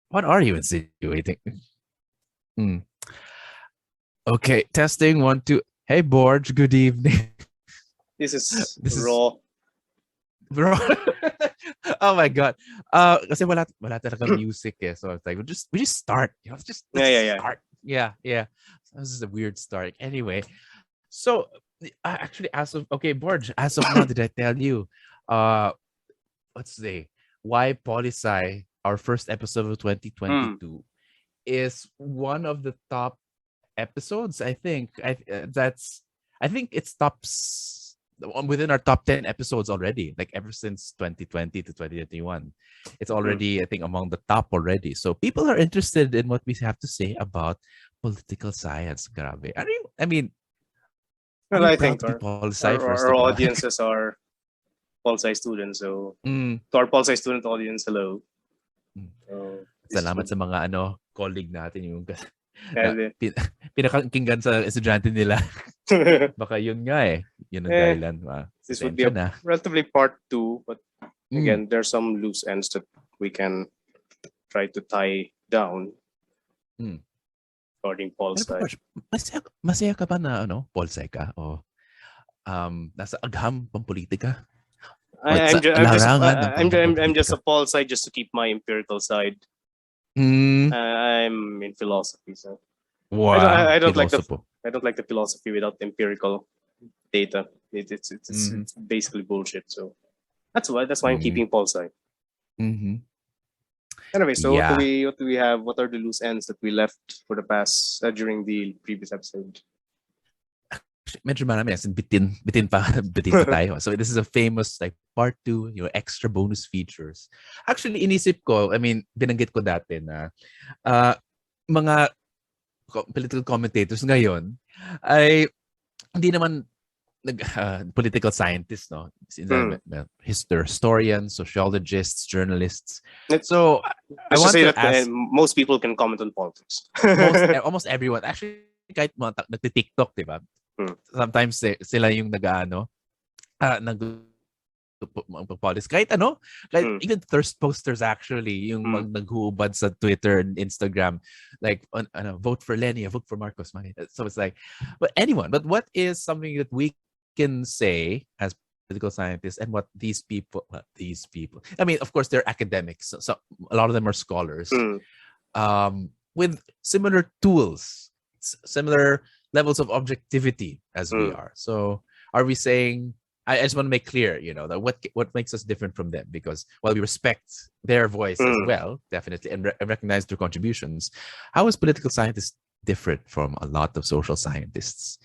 What are you insinuating? Hmm. Okay, testing one, two. Hey, Borge, good evening. This is This is raw. bro. Oh my god. Kasi wala talaga music eh. So it's like we just start. You know, let's Yeah, yeah, just yeah. start. Yeah, yeah. So this is a weird start. Anyway, so actually as of okay, Borge, as of now, did I tell you let's say why PolSci, our first episode of Mm. 2022, is one of the top episodes. I think it's tops within our top 10 episodes already, like ever since 2020 to 2021. It's Mm. already, I think, among the top already. So people are interested in what we have to say about political science. Grabe. I mean, are Well, you I proud think to be our PolSci our, first our of all? audiences are PolSci students. So Mm, to our PolSci student audience, hello. mm. So this is Salamat good. sa mga colleague natin yung na And, pinakakinggan sa estudyante nila. eh, Baka yun nga eh. Yun ang dahilan. this would be Pasensya a na. relatively part two, but Mm. again, there's some loose ends that we can try to tie down Mm. regarding Pero PolSci. George, masaya ka ba na Polsai ka? O nasa agham pampolitika? O I, I'm sa just I'm just larangan ng I'm just a pampolitika? PolSci just to keep my empirical side. Mm. I'm in philosophy, so Wow, I don't like the pilosopo. philosophy without empirical data. Mm-hmm. It's basically bullshit. So that's why I'm Mm-hmm. keeping PolSci. Mm-hmm. Anyway, so Yeah. what do we have? What are the loose ends that we left for the past during the previous episode? Medyo marami as in bitin pa tayo. So this is a famous like part 2, your extra bonus features. Actually inisip ko, I mean, binanggit ko dati na mga political commentators ngayon ay hindi naman political scientists, no? Hmm. Historians, sociologists, journalists. Let's So I let's just want say to that ask most people can comment on politics. almost everyone, actually kahit mga nagti-TikTok, di ba? Hmm. Sometimes sila yung nag police kahit kahit Hmm. even thirst posters actually yung Hmm. naghuhubad sa Twitter and Instagram like vote for Lenny, vote for Marcos. So it's like but what is something that we can say as political scientists and what these people, I mean, of course they're academics, so a lot of them are scholars Hmm. with similar tools, similar levels of objectivity as we Hmm. are. So are we saying, I just want to make clear, that what makes us different from them, because while we respect their voice as Hmm. well, definitely, and recognize their contributions, how is political scientists different from a lot of social scientists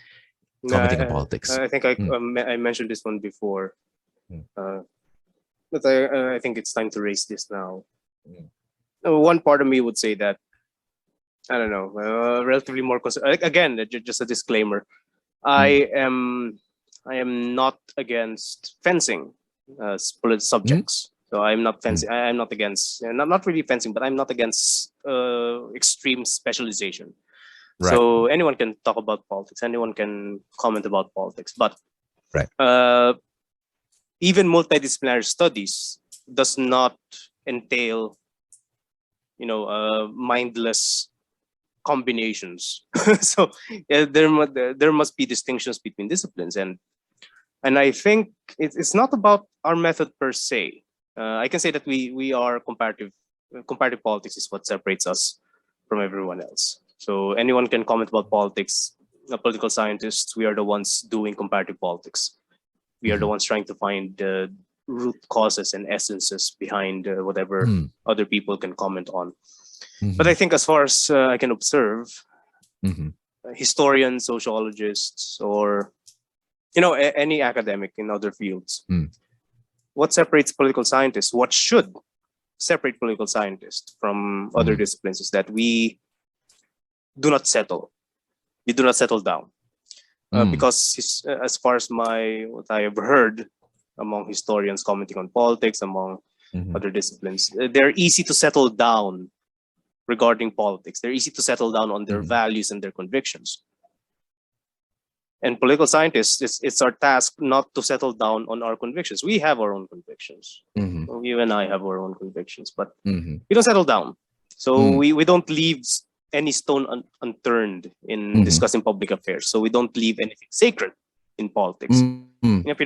commenting on Yeah, politics? I think Mm, I mentioned this one before, mm, uh, but I think it's time to raise this now. mm, One part of me would say that I don't know, relatively more again, just a disclaimer. mm, I am I am not against fencing mm, subjects. So I'm not mm. fencing. I'm not against not really fencing, but I'm not against extreme specialization. Right, So anyone can talk about politics. Anyone can comment about politics. But right. uh, even multidisciplinary studies does not entail, mindless combinations. So yeah, there must be distinctions between disciplines, and I think it's not about our method per se. I can say that we are comparative. Comparative politics is what separates us from everyone else. So anyone can comment about politics. Political scientists, we are the ones doing comparative politics. We are the Mhm, ones trying to find root causes and essences behind whatever mm, other people can comment on. But I mhm, think, as far as I can observe, mhm, historians, sociologists, or any academic in other fields, mm, what separates political scientists, what should separate political scientists from other mm, disciplines, is that we do not settle. We do not settle down mm, because as far as what I have heard among historians commenting on politics, among mhm, other disciplines, they're easy to settle down regarding politics. They're easy to settle down on their mhm, values and their convictions. And political scientists, it's our task not to settle down on our convictions. We have our own convictions. mhm, You and I have our own convictions, but mhm, we don't settle down. So we don't leave any stone unturned in discussing public affairs. So we don't leave anything sacred in politics. As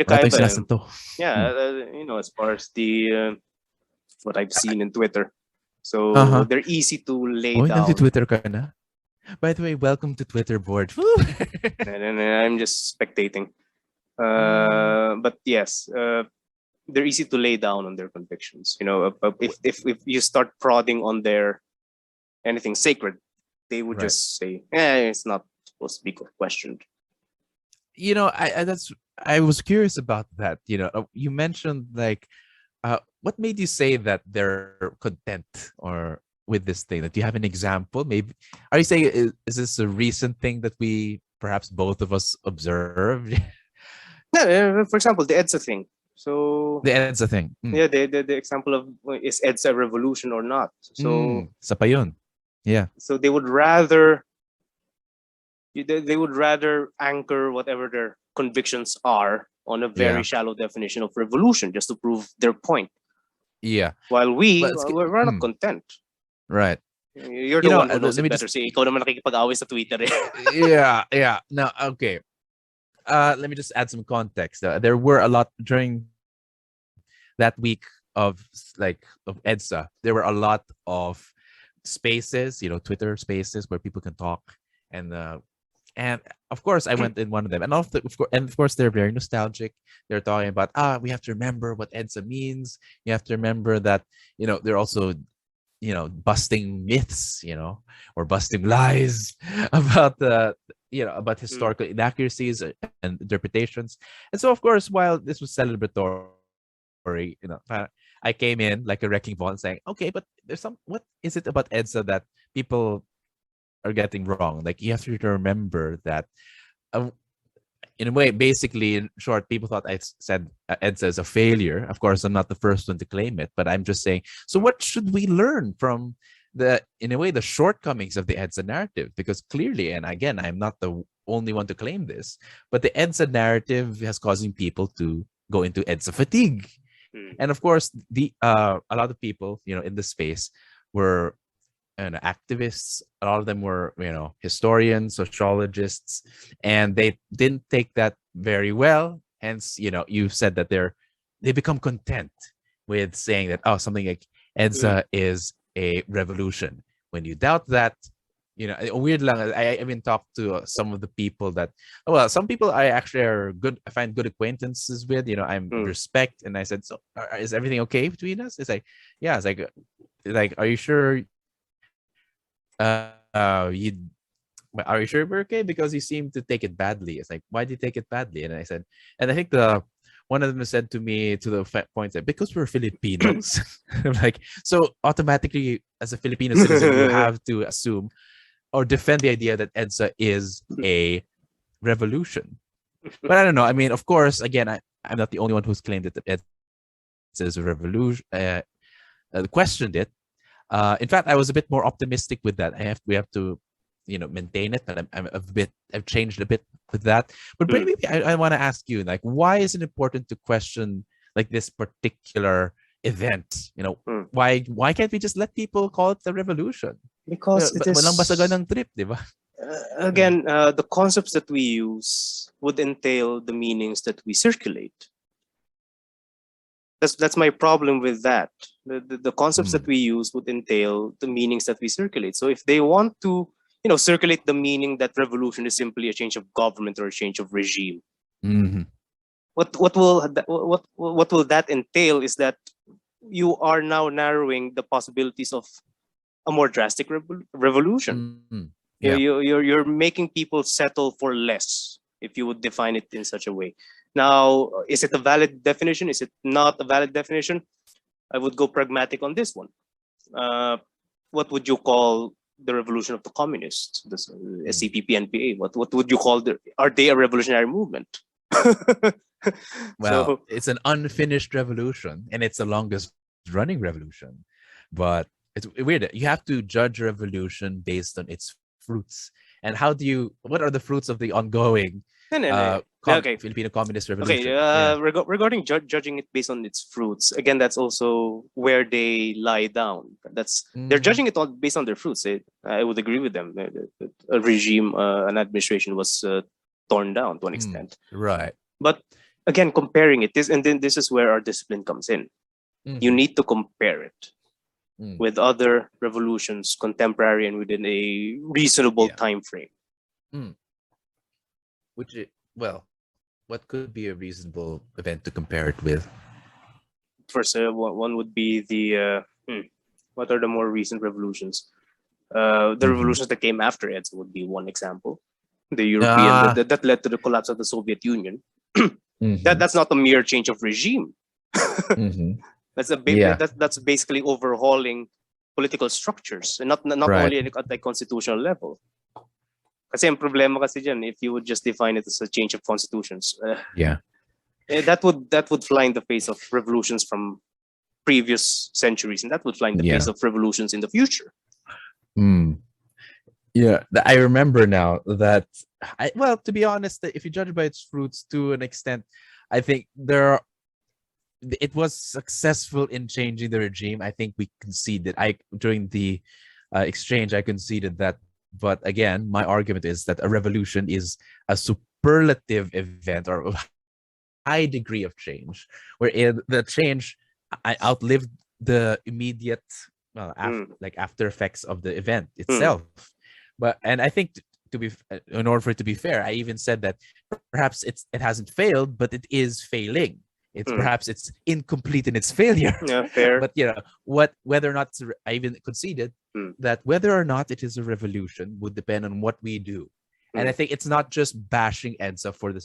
far as the what I've seen in Twitter. So they're easy to lay down. Twitter ka na? By the way, welcome to Twitter board. And I'm just spectating. But yes, they're easy to lay down on their convictions. If you start prodding on their anything sacred, they would just say, it's not supposed to be questioned. I was curious about that. You mentioned what made you say that they're content or with this thing? That you have an example? Maybe are you saying is this a recent thing that we perhaps both of us observed? Yeah, for example, the EDSA thing. So the EDSA thing. Yeah, the example of is EDSA a revolution or not? So sa pa yun. Yeah. So they would rather anchor whatever their convictions are on a very shallow definition of revolution just to prove their point. Yeah. While we're not content. Right. You're the one who knows it better. Ikaw naman nakikipag-away sa Twitter eh. Yeah. Now, okay. Let me just add some context. There were a lot during that week of EDSA. There were a lot of spaces, Twitter spaces where people can talk, and of course I went in one of them, and of course they're very nostalgic. They're talking about we have to remember what EDSA means. You have to remember that they're also busting myths, or busting lies about about historical inaccuracies and interpretations. And so, of course, while this was celebratory, I came in like a wrecking ball saying, okay, but there's what is it about EDSA that people are getting wrong? Like, you have to remember that in a way, basically, in short, people thought I said EDSA is a failure. Of course, I'm not the first one to claim it, but I'm just saying, so what should we learn from in a way, the shortcomings of the EDSA narrative? Because clearly, and again, I'm not the only one to claim this, but the EDSA narrative has causing people to go into EDSA fatigue. And of course, a lot of people, in the space were activists. A lot of them were, historians, sociologists, and they didn't take that very well. Hence, you said that they become content with saying that something like EDSA is a revolution. When you doubt that, weird lang. I even talked to some of the people that, some people I actually are good. I find good acquaintances with. I'm respect, and I said, so is everything okay between us? It's like, yeah. It's like, are you sure? Are you sure we're okay? Because you seem to take it badly. It's like, why do you take it badly? And I said, and I think one of them said to me to the point that because we're Filipinos, like, so automatically as a Filipino citizen, you have to assume or defend the idea that EDSA is a revolution. But I don't know. I mean, of course, again, I'm not the only one who's claimed that EDSA is a revolution. Questioned it. In fact, I was a bit more optimistic with that. We have to, maintain it, but I've changed a bit with that. But maybe I want to ask you, like, why is it important to question like this particular event? Why can't we just let people call it the revolution? Because it is. Walang basagan ng trip, di ba? Again, the concepts that we use would entail the meanings that we circulate. That's my problem with that. The concepts that we use would entail the meanings that we circulate. So if they want to, circulate the meaning that revolution is simply a change of government or a change of regime, what will that entail is that you are now narrowing the possibilities of a more drastic revolution. Yeah. You're making people settle for less if you would define it in such a way. Now, is it a valid definition? Is it not a valid definition? I would go pragmatic on this one. What would you call the revolution of the communists, the CPP, NPA? What would you call are they a revolutionary movement? Well, it's an unfinished revolution, and it's the longest running revolution. But it's weird. You have to judge a revolution based on its fruits. And what are the fruits of the ongoing Okay. Filipino Communist Okay, Revolution. Yeah. regarding judging it based on its fruits, again, that's also where they lie down. They're Mm, judging it all based on their fruits. I would agree with them. A regime, an administration was torn down to an extent. right. But again, comparing it, and then this is where our discipline comes in. You Mhm. need to compare it Mm. with other revolutions, contemporary and within a reasonable Yeah. time frame. Mm. Well, what could be a reasonable event to compare it with? First, one would be what are the more recent revolutions? The Mhm. revolutions that came after it would be one example. The European Ah. that led to the collapse of the Soviet Union. Mhm. That's not a mere change of regime. Mhm. That's Yeah. that's basically overhauling political structures, and not Right. only at the constitutional level. Kasi ang problema kasi dyan, if you would just define it as a change of constitutions, Yeah. that would fly in the face of revolutions from previous centuries, and that would fly in the Yeah. face of revolutions in the future. Mm. Yeah. I remember now that well, to be honest, if you judge by its fruits to an extent, I think it was successful in changing the regime. I think we conceded. During the exchange, I conceded that. But again, my argument is that a revolution is a superlative event or a high degree of change, wherein the change I outlived the immediate after effects of the event Mm, itself. And I think to be in order for it to be fair, I even said that perhaps it hasn't failed, but it is failing. mm. It's incomplete in its failure. Yeah, fair. But whether or not I even conceded Mm, that whether or not it is a revolution would depend on what we do. And I mm, think it's not just bashing EDSA for the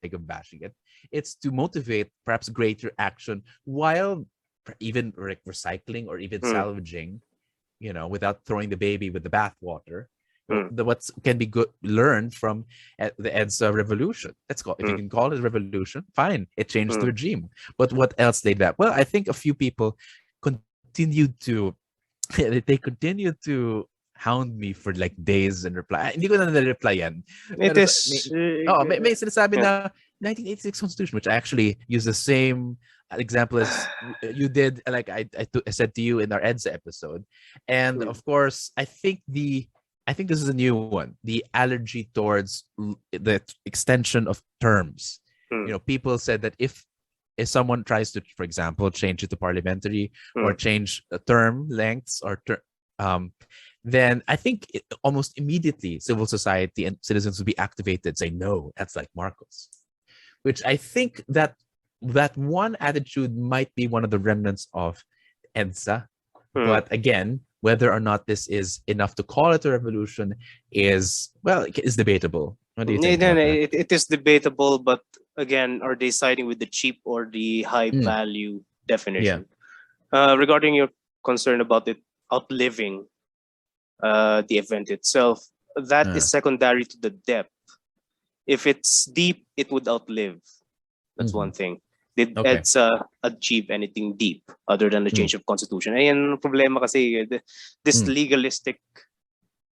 sake of bashing it. It's to motivate perhaps greater action while even recycling or even mm, salvaging, without throwing the baby with the bathwater. mm, What can be learned from the EDSA revolution. If you mm, can call it a revolution, fine. It changed the mm. regime. But what else did that? Well, I think a few people continued to they continued to hound me for like days and reply. Hindi ko na reply yan. It Pero is. may sinasabi Yeah. na 1986 Constitution, which I actually use the same example as you did, like I said to you in our EDSA episode. And Mm, of course, I think this is a new one, the allergy towards the extension of terms. mm, People said that if someone tries to, for example, change it to parliamentary or mm, change term lengths then I think almost immediately civil society and citizens will be activated, say no, that's like Marcos. Which I think that one attitude might be one of the remnants of EDSA. mm. But again, whether or not this is enough to call it a revolution is debatable. What do you think about that? It is debatable, but again, are they siding with the cheap or the high Mm, value yeah. definition? Regarding your concern about it outliving the event itself, that is Uh, secondary to the depth. If it's deep, it would outlive. That's one mhm. thing. Did Okay. EDSA achieve anything deep other than the Mm, change of constitution? Ayan ang problema kasi, this mm, legalistic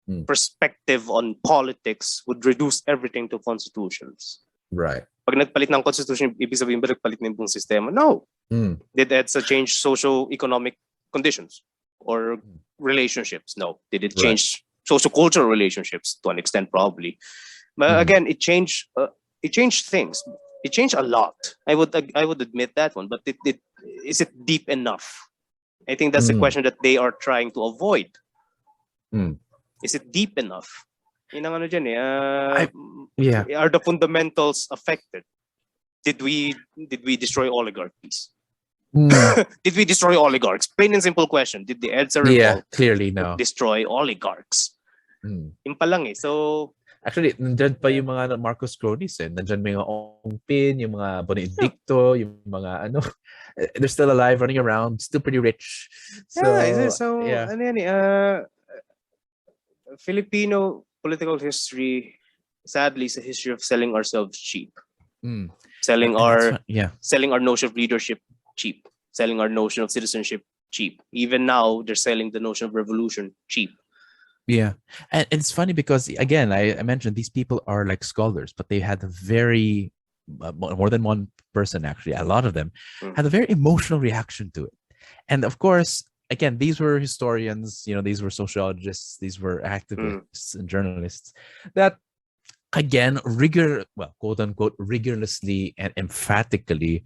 mm. perspective on politics would reduce everything to constitutions. Right. Pag nagpalit ng constitution, ibig sabihin ba nagpalit ng buong sistema? No. Mm, Did EDSA change socio-economic conditions or relationships? No. Did it right. change socio-cultural relationships? To an extent, probably. But Mhm. again, it changed things. It changed a lot. I would admit that one, but is it deep enough? I think that's the Mm, question that they are trying to avoid. mm. Is it deep enough? Yun ang ano dyan eh. Yeah. Are the fundamentals affected? Did we destroy oligarchies? Mm, Did we destroy oligarchs? Plain and simple question. Did the EDSA yeah, revolt clearly no. destroy oligarchs? Mm. Yun pa lang eh. So, Actually, nandyan pa yung mga Marcos cronies eh. Nandyan may mga Ong Pin, yung mga Benedicto, yung mga they're still alive, running around, still pretty rich. yeah. So, So, yeah. ano yan eh, Filipino political history, sadly, is a history of selling ourselves cheap. Mm. Selling And that's our what- yeah. selling our notion of leadership cheap. Selling our notion of citizenship cheap. Even now, they're selling the notion of revolution cheap. Yeah. And it's funny because, again, I mentioned these people are like scholars, but they had a very more than one person, actually, a lot of them, Mm. had a very emotional reaction to it. And of course, again, these were historians, these were sociologists, these were activists and journalists that, again, quote unquote, rigorously and emphatically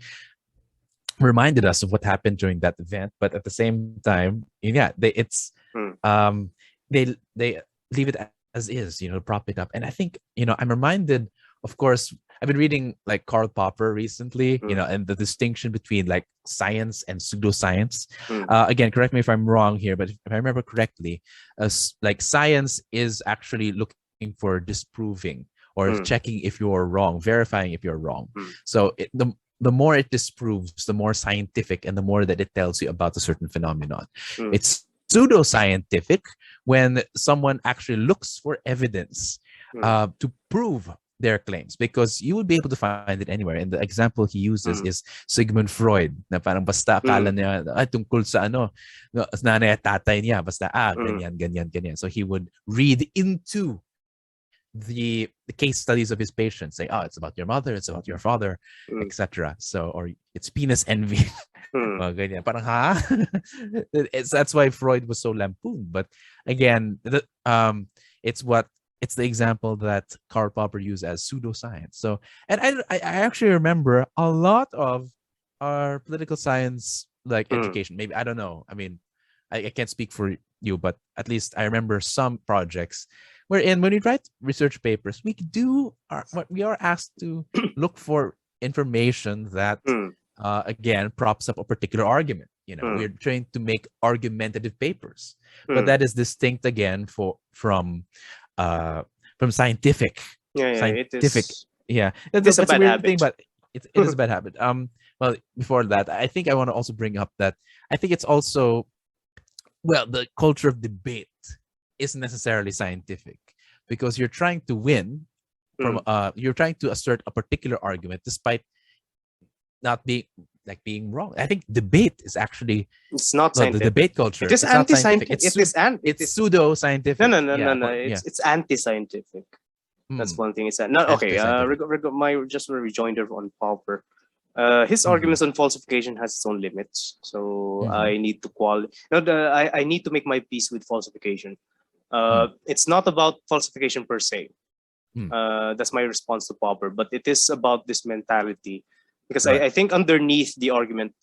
reminded us of what happened during that event. But at the same time, Mm. they leave it as is, prop it up. And I think, I'm reminded, of course, I've been reading like Karl Popper recently, Mm. and the distinction between like science and pseudoscience. Mm. Again, correct me if I'm wrong here, but if I remember correctly, like science is actually looking for disproving or Mm. checking if you're wrong, verifying if you're wrong. Mm. So the more it disproves, the more scientific and the more that it tells you about a certain phenomenon. Mm. It's pseudoscientific when someone actually looks for evidence to prove their claims, because you would be able to find it anywhere. And the example he uses is Sigmund Freud, na parang basta akala niya ay tungkol sa nanay at tatay niya, basta ganyan. So he would read into the case studies of his patients, saying, it's about your mother, it's about your father, etc. So, or it's penis envy. Ganyan. Parang, ha? That's why Freud was so lampooned. But again, it's the example that Karl Popper used as pseudoscience. So, and I actually remember a lot of our political science education. Maybe, I don't know. I mean, I can't speak for you, but at least I remember some projects wherein when we write research papers, we are asked to look for information that again props up a particular argument. We're trying to make argumentative papers, but that is distinct again from scientific. It Scientific. is. Yeah, It's a that's a bad weird habit. thing, but it is a bad habit. Well, before that, I think I want to also bring up that I think it's also, the culture of debate isn't necessarily scientific, because you're trying to win from you're trying to assert a particular argument despite not being wrong. I think debate is actually, It's not the scientific. debate culture. It is It's not scientific. anti-scientific. It's pseudo-scientific. No. It's anti-scientific. That's one thing. It's not okay. Just a rejoinder on Popper. His arguments on falsification has its own limits, so I need to I need to make my peace with falsification. It's not about falsification per se. That's my response to Popper, but it is about this mentality, because I think underneath the argument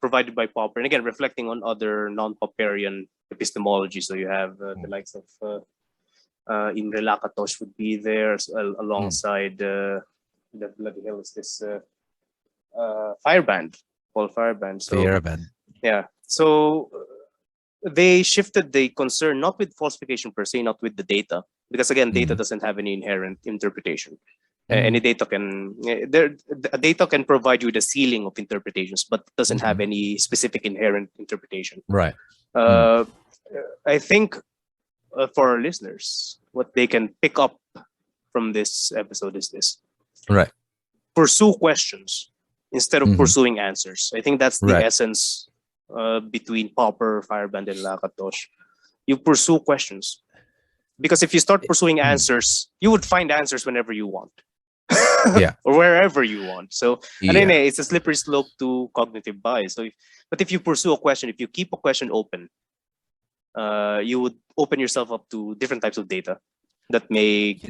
provided by Popper, and again reflecting on other non-Popperian epistemology, so you have the likes of Imre Lakatos would be there alongside the bloody hell is this Fireband, Paul Fireband. So yeah, so they shifted the concern not with falsification per se, not with the data, because again, data doesn't have any inherent interpretation. Any data can provide you with a ceiling of interpretations, but doesn't have any specific inherent interpretation. Right. I think for our listeners, what they can pick up from this episode is this: right, pursue questions instead of pursuing answers. I think that's the essence between Popper, Fireband, and Lakatos. You pursue questions, because if you start pursuing answers, you would find answers whenever you want. Or wherever you want. So and then it's a slippery slope to cognitive bias. So but if you pursue a question, if you keep a question open, you would open yourself up to different types of data that may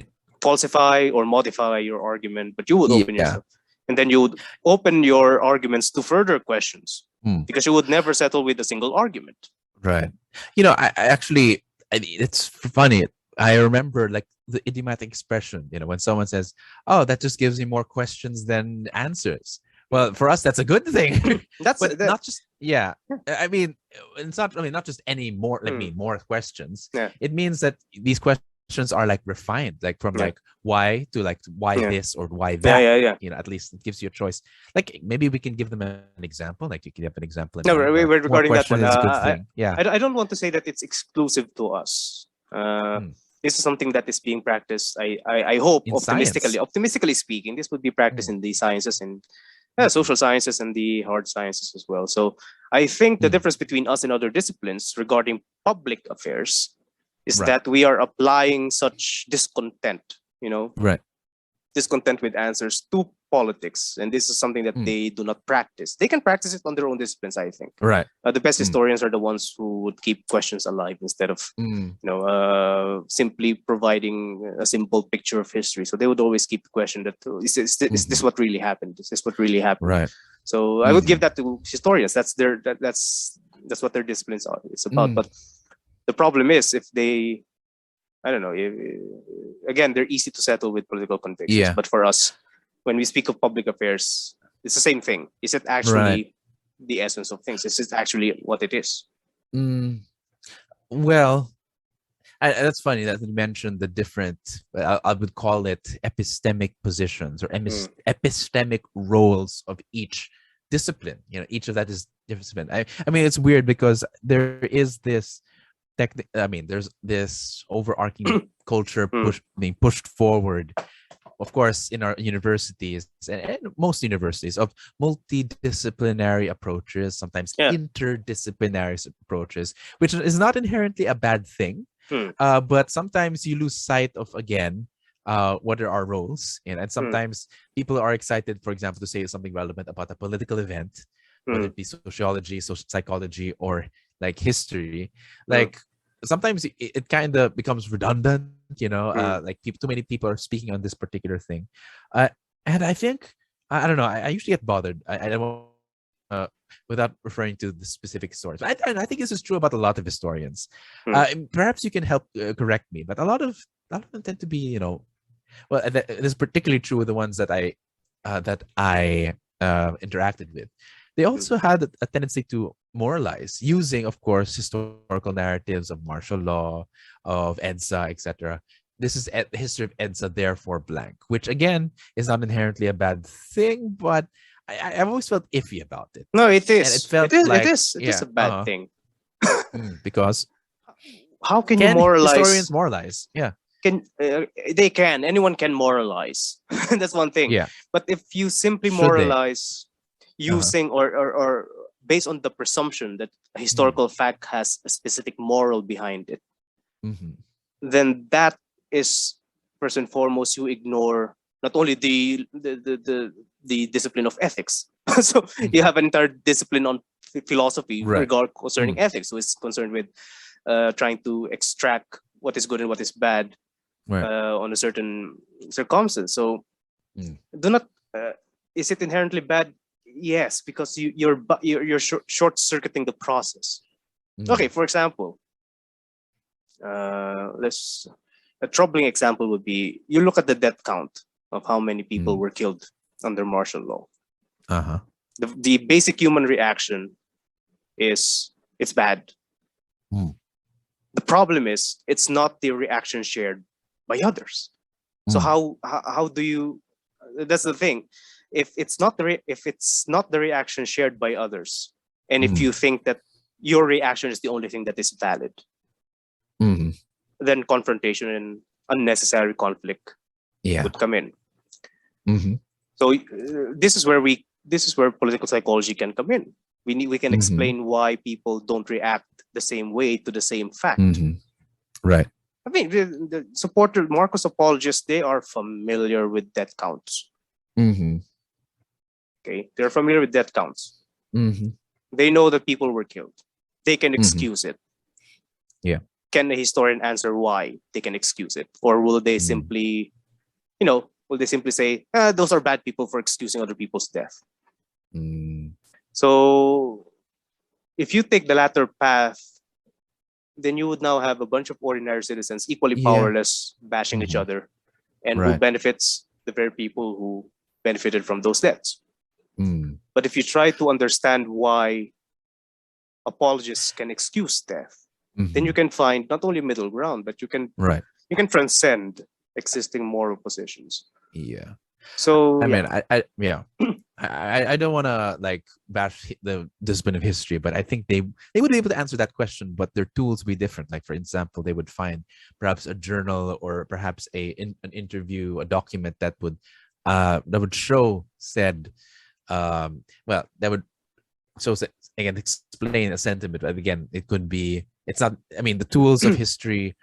falsify or modify your argument, but you would open yourself, and then you would open your arguments to further questions, because you would never settle with a single argument. Right. I actually, it's funny. I remember like the idiomatic expression, when someone says, "Oh, that just gives me more questions than answers." Well, for us, that's a good thing. Not just, I mean, it's not, not just any more, more questions. It means that these questions are like refined, like from like why to like why this or why that. At least it gives you a choice. Like maybe we can give them an example. Like you can have an example. No, we're regarding that one. Is a good thing. I don't want to say that it's exclusive to us. This is something that is being practiced. I hope in optimistically speaking, this would be practiced in the sciences and social sciences and the hard sciences as well. So I think the difference between us and other disciplines regarding public affairs is that we are applying such discontent, right, discontent with answers to politics, and this is something that they do not practice. They can practice it on their own disciplines, I think. Right. The best historians are the ones who would keep questions alive instead of simply providing a simple picture of history. So they would always keep the question that is this what really happened? Is this what really happened? Right. So I would give that to historians. That's what their disciplines are. It's about. But the problem is if they, I don't know. Again, they're easy to settle with political convictions. Yeah. But for us, when we speak of public affairs, it's the same thing. Is it actually the essence of things? Is it actually what it is? Well, that's funny that you mentioned the different, I would call it epistemic positions or epistemic roles of each discipline. Each of that is discipline. I mean, it's weird because there is this there's this overarching culture being pushed forward, of course, in our universities and most universities, of multidisciplinary approaches, sometimes interdisciplinary approaches, which is not inherently a bad thing. But sometimes you lose sight of, again, what are our roles. And sometimes people are excited, for example, to say something relevant about a political event, whether it be sociology, social psychology, or like history. Like sometimes it kind of becomes redundant, like too many people are speaking on this particular thing. And I think, I don't know, I usually get bothered. I don't without referring to the specific historians. I think this is true about a lot of historians. Perhaps you can help correct me, but a lot of them tend to be, well, this is particularly true with the ones that I interacted with. They also had a tendency to moralize, using, of course, historical narratives of martial law, of EDSA, etc. This is the history of EDSA, therefore blank, which again is not inherently a bad thing, but I've always felt iffy about it. No, it is. And it felt it is a bad thing. Because how can you moralize? Historians moralize? Yeah. They can. Anyone can moralize. That's one thing. Yeah. But if you simply moralize using or based on the presumption that a historical fact has a specific moral behind it, then that is, first and foremost, you ignore not only the discipline of ethics. So you have an entire discipline on philosophy concerning ethics, so it's concerned with trying to extract what is good and what is bad on a certain circumstance. So do not is it inherently bad? Yes, because you're short-circuiting the process. Okay, for example, a troubling example would be, you look at the death count of how many people were killed under martial law. The basic human reaction is it's bad. The problem is it's not the reaction shared by others. So how do you? That's the thing. If it's not the reaction shared by others, and if you think that your reaction is the only thing that is valid, then confrontation and unnecessary conflict would come in. So this is where political psychology can come in. We can explain why people don't react the same way to the same fact. Right. I mean, the supporter Marcos apologists, they are familiar with death counts. Okay, they're familiar with death counts. They know that people were killed. They can excuse it. Yeah. Can a historian answer why they can excuse it, or will they simply, say, those are bad people for excusing other people's death? So, if you take the latter path, then you would now have a bunch of ordinary citizens equally powerless, bashing each other, and who benefits? The very people who benefited from those deaths. But if you try to understand why apologists can excuse death, then you can find not only middle ground, but you can transcend existing moral positions. Yeah. So I mean, I don't want to like bash the discipline of history, but I think they would be able to answer that question, but their tools would be different. Like, for example, they would find perhaps a journal or perhaps an interview, a document that would show said, that would show, again, explain a sentiment. But again, it could be, it's not, I mean, the tools of history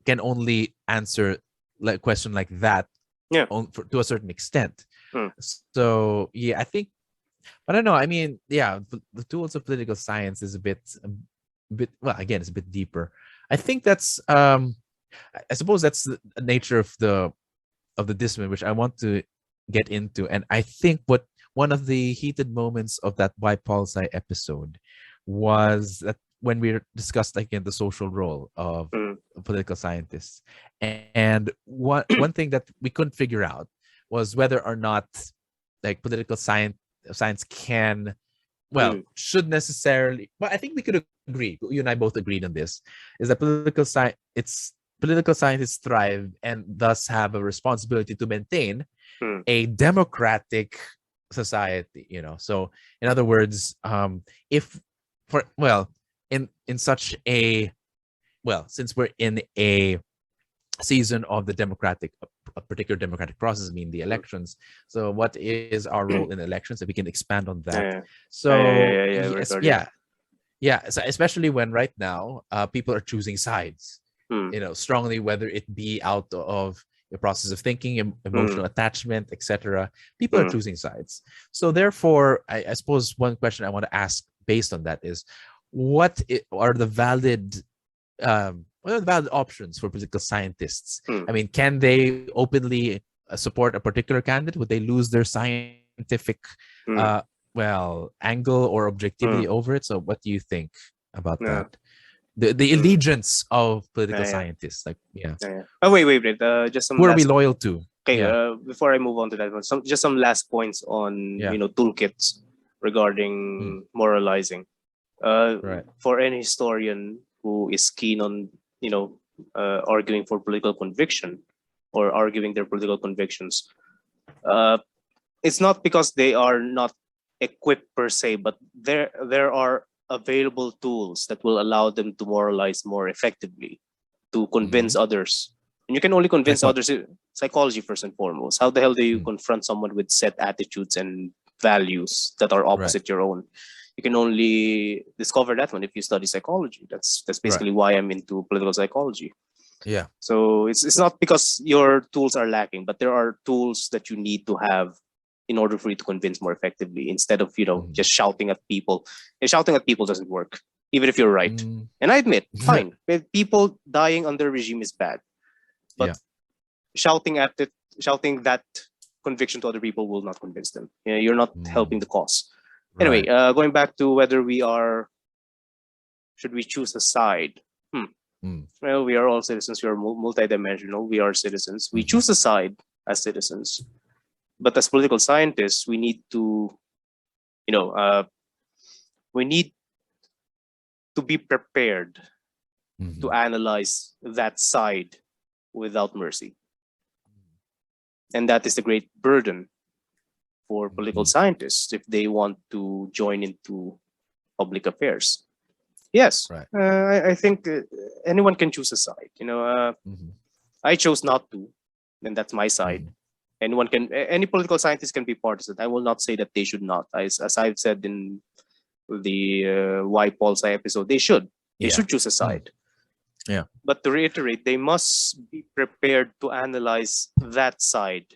can only answer like a question like that Yeah. to a certain extent. Mm. So yeah, I think, I don't know. I mean, yeah, the tools of political science is a bit, well, again, it's a bit deeper. I think that's I suppose that's the nature of the discipline, which I want to get into. And I think what one of the heated moments of that Why PolSci episode was that when we discussed again the social role of Mm. political scientists. And one thing that we couldn't figure out was whether or not like political science can, well, Mm. should necessarily, but I think we could agree, you and I both agreed on this, is that political scientists thrive and thus have a responsibility to maintain Mm. a democratic society, so in other words, if for well in such a, well, since we're in a season of the democratic, a particular democratic process, I mean the elections. So what is our role in elections, if we can expand on that? Yeah. So Yeah. yes, Regarding. yeah, so especially when right now people are choosing sides, Mm. strongly, whether it be out of the process of thinking, emotional Mm. attachment, etc. People are Mm. choosing sides. So therefore, I suppose one question I want to ask based on that is, are the valid what are the valid options for political scientists? Mm. I mean, can they openly support a particular candidate? Would they lose their scientific, Mm. angle or objectivity Mm. over it? So, what do you think about Yeah. that? The Mm. allegiance of political Yeah. scientists, like, yeah, Yeah. Oh, wait. Just some who are we last. loyal to? Okay. Yeah, Before I move on to that one, some last points on yeah, toolkits mm, regarding moralizing. right, For any historian who is keen on arguing for political conviction or arguing their political convictions, uh, it's not because they are not equipped per se, but there are available tools that will allow them to moralize more effectively, to convince mm-hmm. others. And you can only Like convince what? others psychology first and foremost. How the hell do you Mm, confront someone with set attitudes and values that are right, opposite your own? You can only discover that one if you study psychology. That's right, basically why I'm into political psychology. yeah, So it's not because your tools are lacking, but there are tools that you need to have in order for you to convince more effectively, instead of mm, just shouting at people. And shouting at people doesn't work, even if you're right. mm, And I admit, fine, people dying under regime is bad, yeah, but shouting that conviction to other people will not convince them. You're not mm, helping the cause. Anyway, right, going back to whether should we choose a side? Hmm. mm, Well, we are all citizens. We are multidimensional. We are citizens. We mm-hmm. choose a side as citizens. But as political scientists, we need to, you know, uh, we need to be prepared Mm-hmm. to analyze that side without mercy. And that is the great burden for political Mm-hmm. scientists if they want to join into public affairs. Yes, Right, I think anyone can choose a side. mm-hmm. I chose not to, and that's my side. Mm-hmm. Any political scientist can be partisan. I will not say that they should not. As I've said in the Why PolSci episode, they Yeah, should choose a mm, side. yeah, But to reiterate, they must be prepared to analyze that side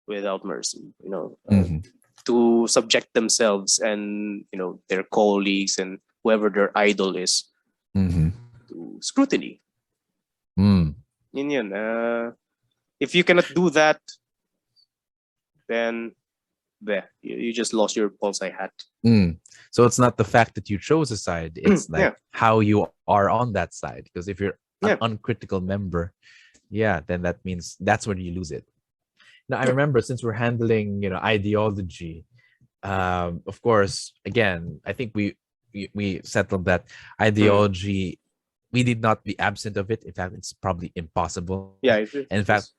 without mercy. mm-hmm. To subject themselves and their colleagues and whoever their idol is Mm-hmm. to scrutiny. Mm. Yun. If you cannot do that, then there you just lost your PolSci hat. Mm. So it's not the fact that you chose a side, it's like Yeah, how you are on that side. Because if you're an yeah, uncritical member, yeah, then that means that's when you lose it. Now I yeah. remember, since we're handling, ideology, of course, again, I think we settled that Mm. ideology, we did not be absent of it. In fact, it's probably impossible. Yeah, And in fact,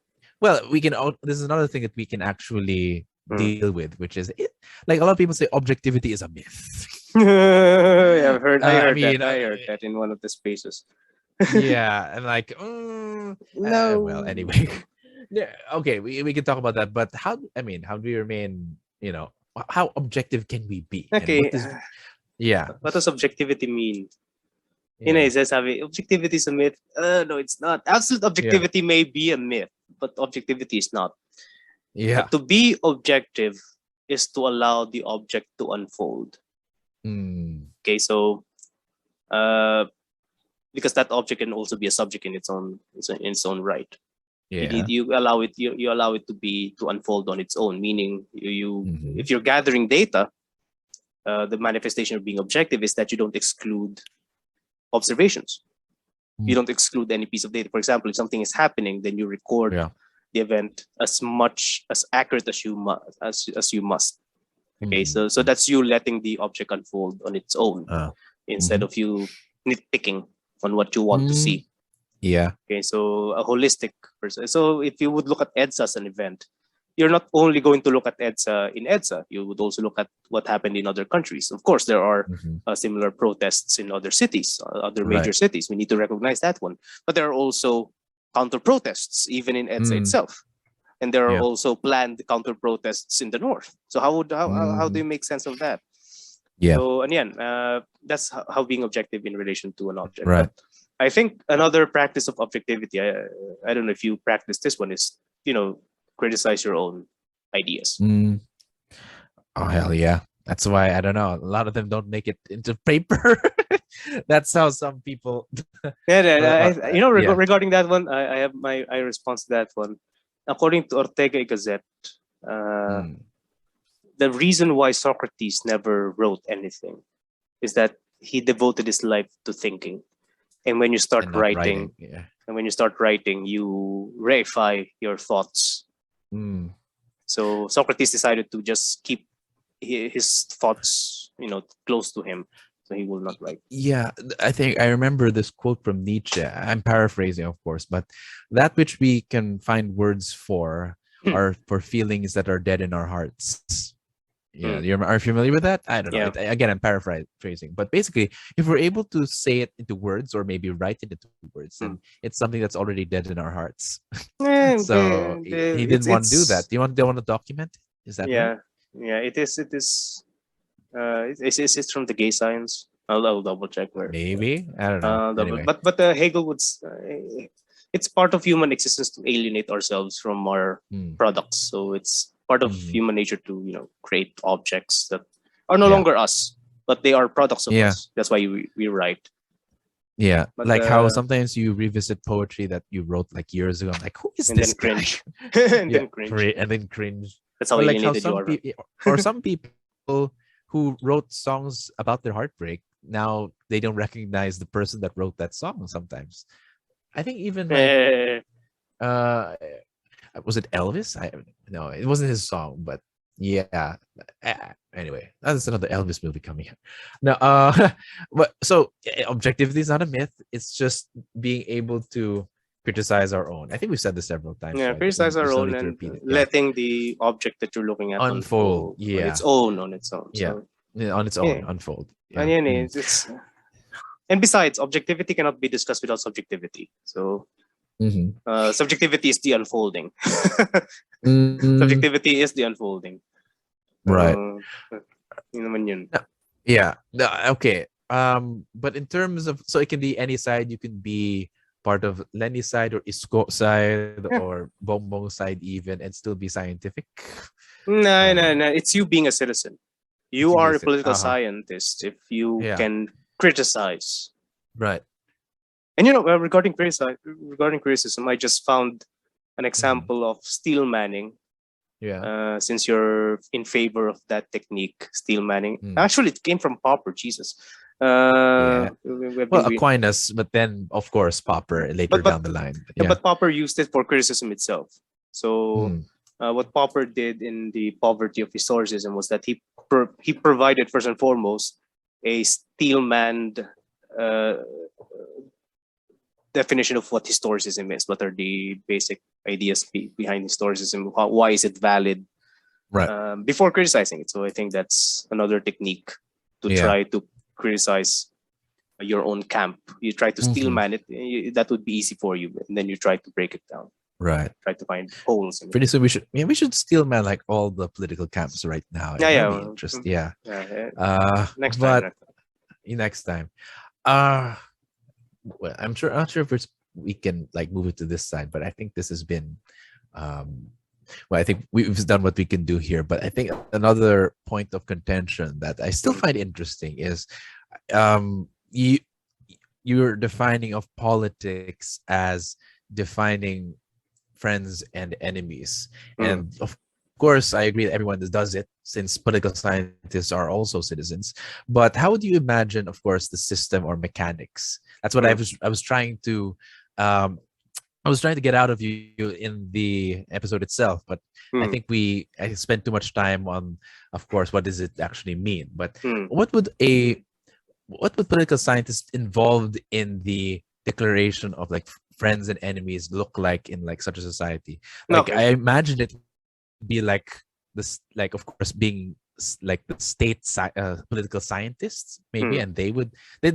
well, this is another thing that we can actually Mm. deal with, which is like a lot of people say objectivity is a myth. Yeah, I mean, I heard that in one of the spaces. yeah, and like, well, No. anyway, yeah, okay, we can talk about that. But how do we remain, how objective can we be? And Okay, yeah, what does objectivity mean? yeah, It says objectivity is a myth. No, it's not. Absolute yeah, objectivity may be a myth, but objectivity is not. Yeah. To be objective is to allow the object to unfold. Okay, so because that object can also be a subject in its own right. Yeah. You allow it you allow it to unfold on its own, meaning you Mhm. if you're gathering data, the manifestation of being objective is that you don't exclude observations. You don't exclude any piece of data. For example, if something is happening, then you record Yeah. the event as much as accurate as you must. Okay, Mhm. so that's you letting the object unfold on its own instead Mhm. of you nitpicking on what you want to Mm. see. Yeah. Okay, so a holistic person. So if you would look at EDSA as an event, you're not only going to look at EDSA in EDSA, you would also look at what happened in other countries. Of course, there are Mhm. similar protests in other cities, other major Right. cities. We need to recognize that one. But there are also counter protests, even in EDSA itself. And there are Yeah. also planned counter protests in the north. So how do you Mhm. make sense of that? Yeah. So, and yeah, that's how being objective in relation to an object. Right. But I think another practice of objectivity, I don't know if you practice this one, is, criticize your own ideas. Mm. Oh hell yeah. That's why I don't know. A lot of them don't make it into paper. That's how some people. Yeah. Regarding that one, I have I response to that one. According to Ortega y Gasset, Mm. the reason why Socrates never wrote anything is that he devoted his life to thinking. And when you start And not writing, writing. Yeah. you reify your thoughts. Mm. So Socrates decided to just keep his thoughts, close to him, so he will not write. Yeah, I think I remember this quote from Nietzsche. I'm paraphrasing, of course, but that which we can find words for are for feelings that are dead in our hearts. Yeah, are you familiar with that? I don't know. Yeah. Again, I'm paraphrasing, but basically, if we're able to say it into words or maybe write it into words, then it's something that's already dead in our hearts. So he didn't want to do that. Do you want to document it? Is that right? Yeah. It is. It's from the gay science. I'll double check where. Maybe, I don't know. Anyway, But Hegel would. It's part of human existence to alienate ourselves from our products. So it's part of human nature to create objects that are no longer us, but they are products of us. That's why we write. Yeah, But, like how sometimes you revisit poetry that you wrote like years ago. I'm like, who is this guy? Cringe. and then cringe. And then cringe. That's how like alienated you are. Or some people who wrote songs about their heartbreak, now they don't recognize the person that wrote that song sometimes. I think even like was it Elvis? No, it wasn't his song, but yeah. Anyway, that's another Elvis movie coming out. No, but so objectivity is not a myth. It's just being able to criticize our own. I think we've said this several times. Yeah, right? criticize our own and letting the object that you're looking at unfold yeah. on its own. Yeah, so, on its own, unfold. Yeah. And and besides, objectivity cannot be discussed without subjectivity. So subjectivity is the unfolding. Subjectivity is the unfolding. Right. Yun. Yeah. Okay. But in terms of, so it can be any side. You can be part of Lenny's side or Isko side or Bongbong side even, and still be scientific. No. It's you being a citizen. You are a political scientist if you can criticize. Right. And regarding criticism, I just found an example of steel manning. Yeah. Since you're in favor of that technique, steel manning. Actually, it came from Popper. Jesus. Well, Aquinas, but then of course Popper later down the line. But Popper used it for criticism itself. So what Popper did in the poverty of historicism was that he provided first and foremost a steel-manned definition of what historicism is. What are the basic ideas behind historicism? Why is it valid? Right. Before criticizing it. So I think that's another technique to try to criticize your own camp. You try to steel man it. That would be easy for you, and then you try to break it down. Right. Try to find holes. Pretty soon we should steel man like all the political camps right now. Next time. Well, I'm not sure if it's we can like move it to this side. But I think this has been, well, I think we've done what we can do here. But I think another point of contention that I still find interesting is, you you're defining of politics as defining friends and enemies. And of course, I agree that everyone does it since political scientists are also citizens. But how do you imagine, of course, the system or mechanics? That's what I was trying to um, I was trying to get out of you in the episode itself, but I think I spent too much time on, of course, what does it actually mean? But what would political scientists involved in the declaration of like friends and enemies look like in like such a society? Like Okay. I imagine it be like this, like of course being like the political scientists maybe, and they'd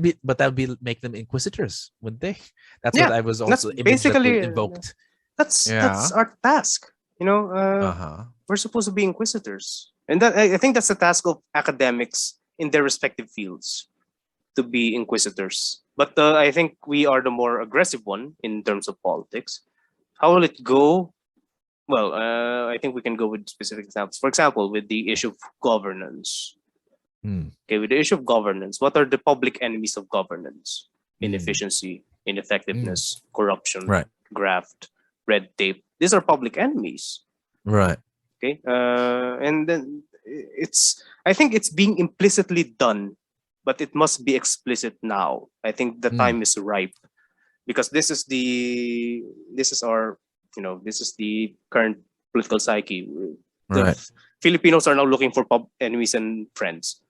be, but that would be make them inquisitors, wouldn't they? That's what Yeah, I was that's also image that basically invoked. that's Yeah. our task. Uh-huh. We're supposed to be inquisitors, and that I think that's the task of academics in their respective fields, to be inquisitors. But I think we are the more aggressive one in terms of politics. How will it go? Well, I think we can go with specific examples. For example, with the issue of governance. Okay, with the issue of governance, what are the public enemies of governance? Inefficiency, ineffectiveness, corruption, Right. graft, red tape. These are public enemies. Right. Okay, and then I think it's being implicitly done, but it must be explicit now. I think the time is ripe, because this is our, this is the current political psyche. The Right. Filipinos are now looking for enemies and friends,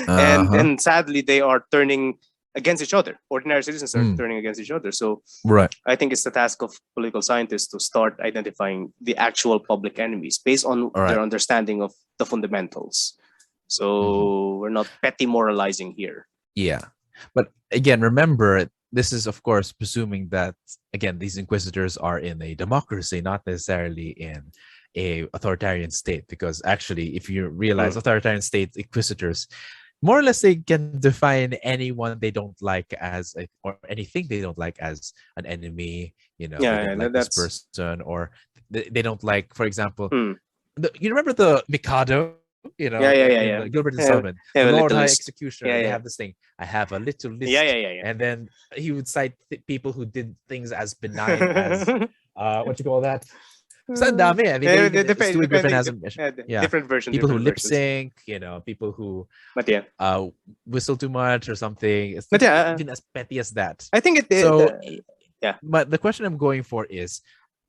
and sadly they are turning against each other. Ordinary citizens are turning against each other. So Right. I think it's the task of political scientists to start identifying the actual public enemies based on All right. their understanding of the fundamentals. So we're not petty moralizing here. Yeah. But again, remember, this is of course presuming that again these inquisitors are in a democracy, not necessarily in a authoritarian state, because actually if you realize authoritarian state inquisitors more or less they can define anyone they don't like as or anything they don't like as an enemy. They don't like this person, or they don't like, for example, you remember the Mikado, in Gilbert and Sullivan, the Lord High Executioner. They have this thing, I have a little list, and then he would cite people who did things as benign as what you call that. So dami. I mean, Stewie Griffin has different version. People who different lip versions. sync, people who But yeah, whistle too much or something. It's But yeah, even as petty as that. I think But the question I'm going for is,